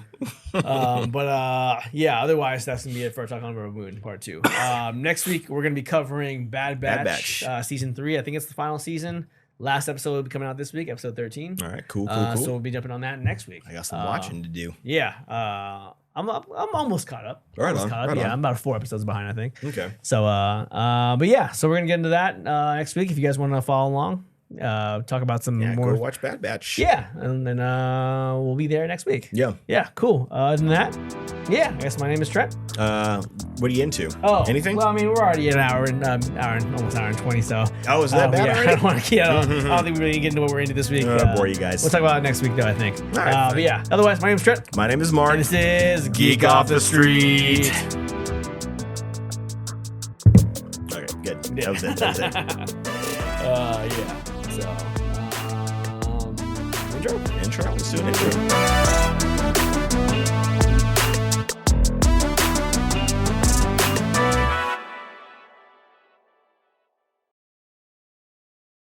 Otherwise that's gonna be it for our Talking About Moon Part 2. Next week we're gonna be covering Bad Batch. Season 3. I think it's the final season. Last episode will be coming out this week, episode 13. All right, cool. So we'll be jumping on that next week. I got some watching to do. Yeah, I'm almost caught up. Right on. I'm about 4 episodes behind, I think. Okay. So so we're gonna get into that next week. If you guys want to follow along. Talk about some more. Go watch Bad Batch. Yeah, and then we'll be there next week. Yeah, cool. Other than that, I guess my name is Trent. What are you into? Anything? Well, we're already at an hour and almost hour and 20. So is that bad already? I don't want to. I don't think we really get into what we're into this week. Bore you guys. We'll talk about it next week, though. I think. All right. But yeah. Otherwise, my name is Trent. My name is Mark. And this is Geek Off The Street. Okay, good. That was it. So, intro. Let's do an intro.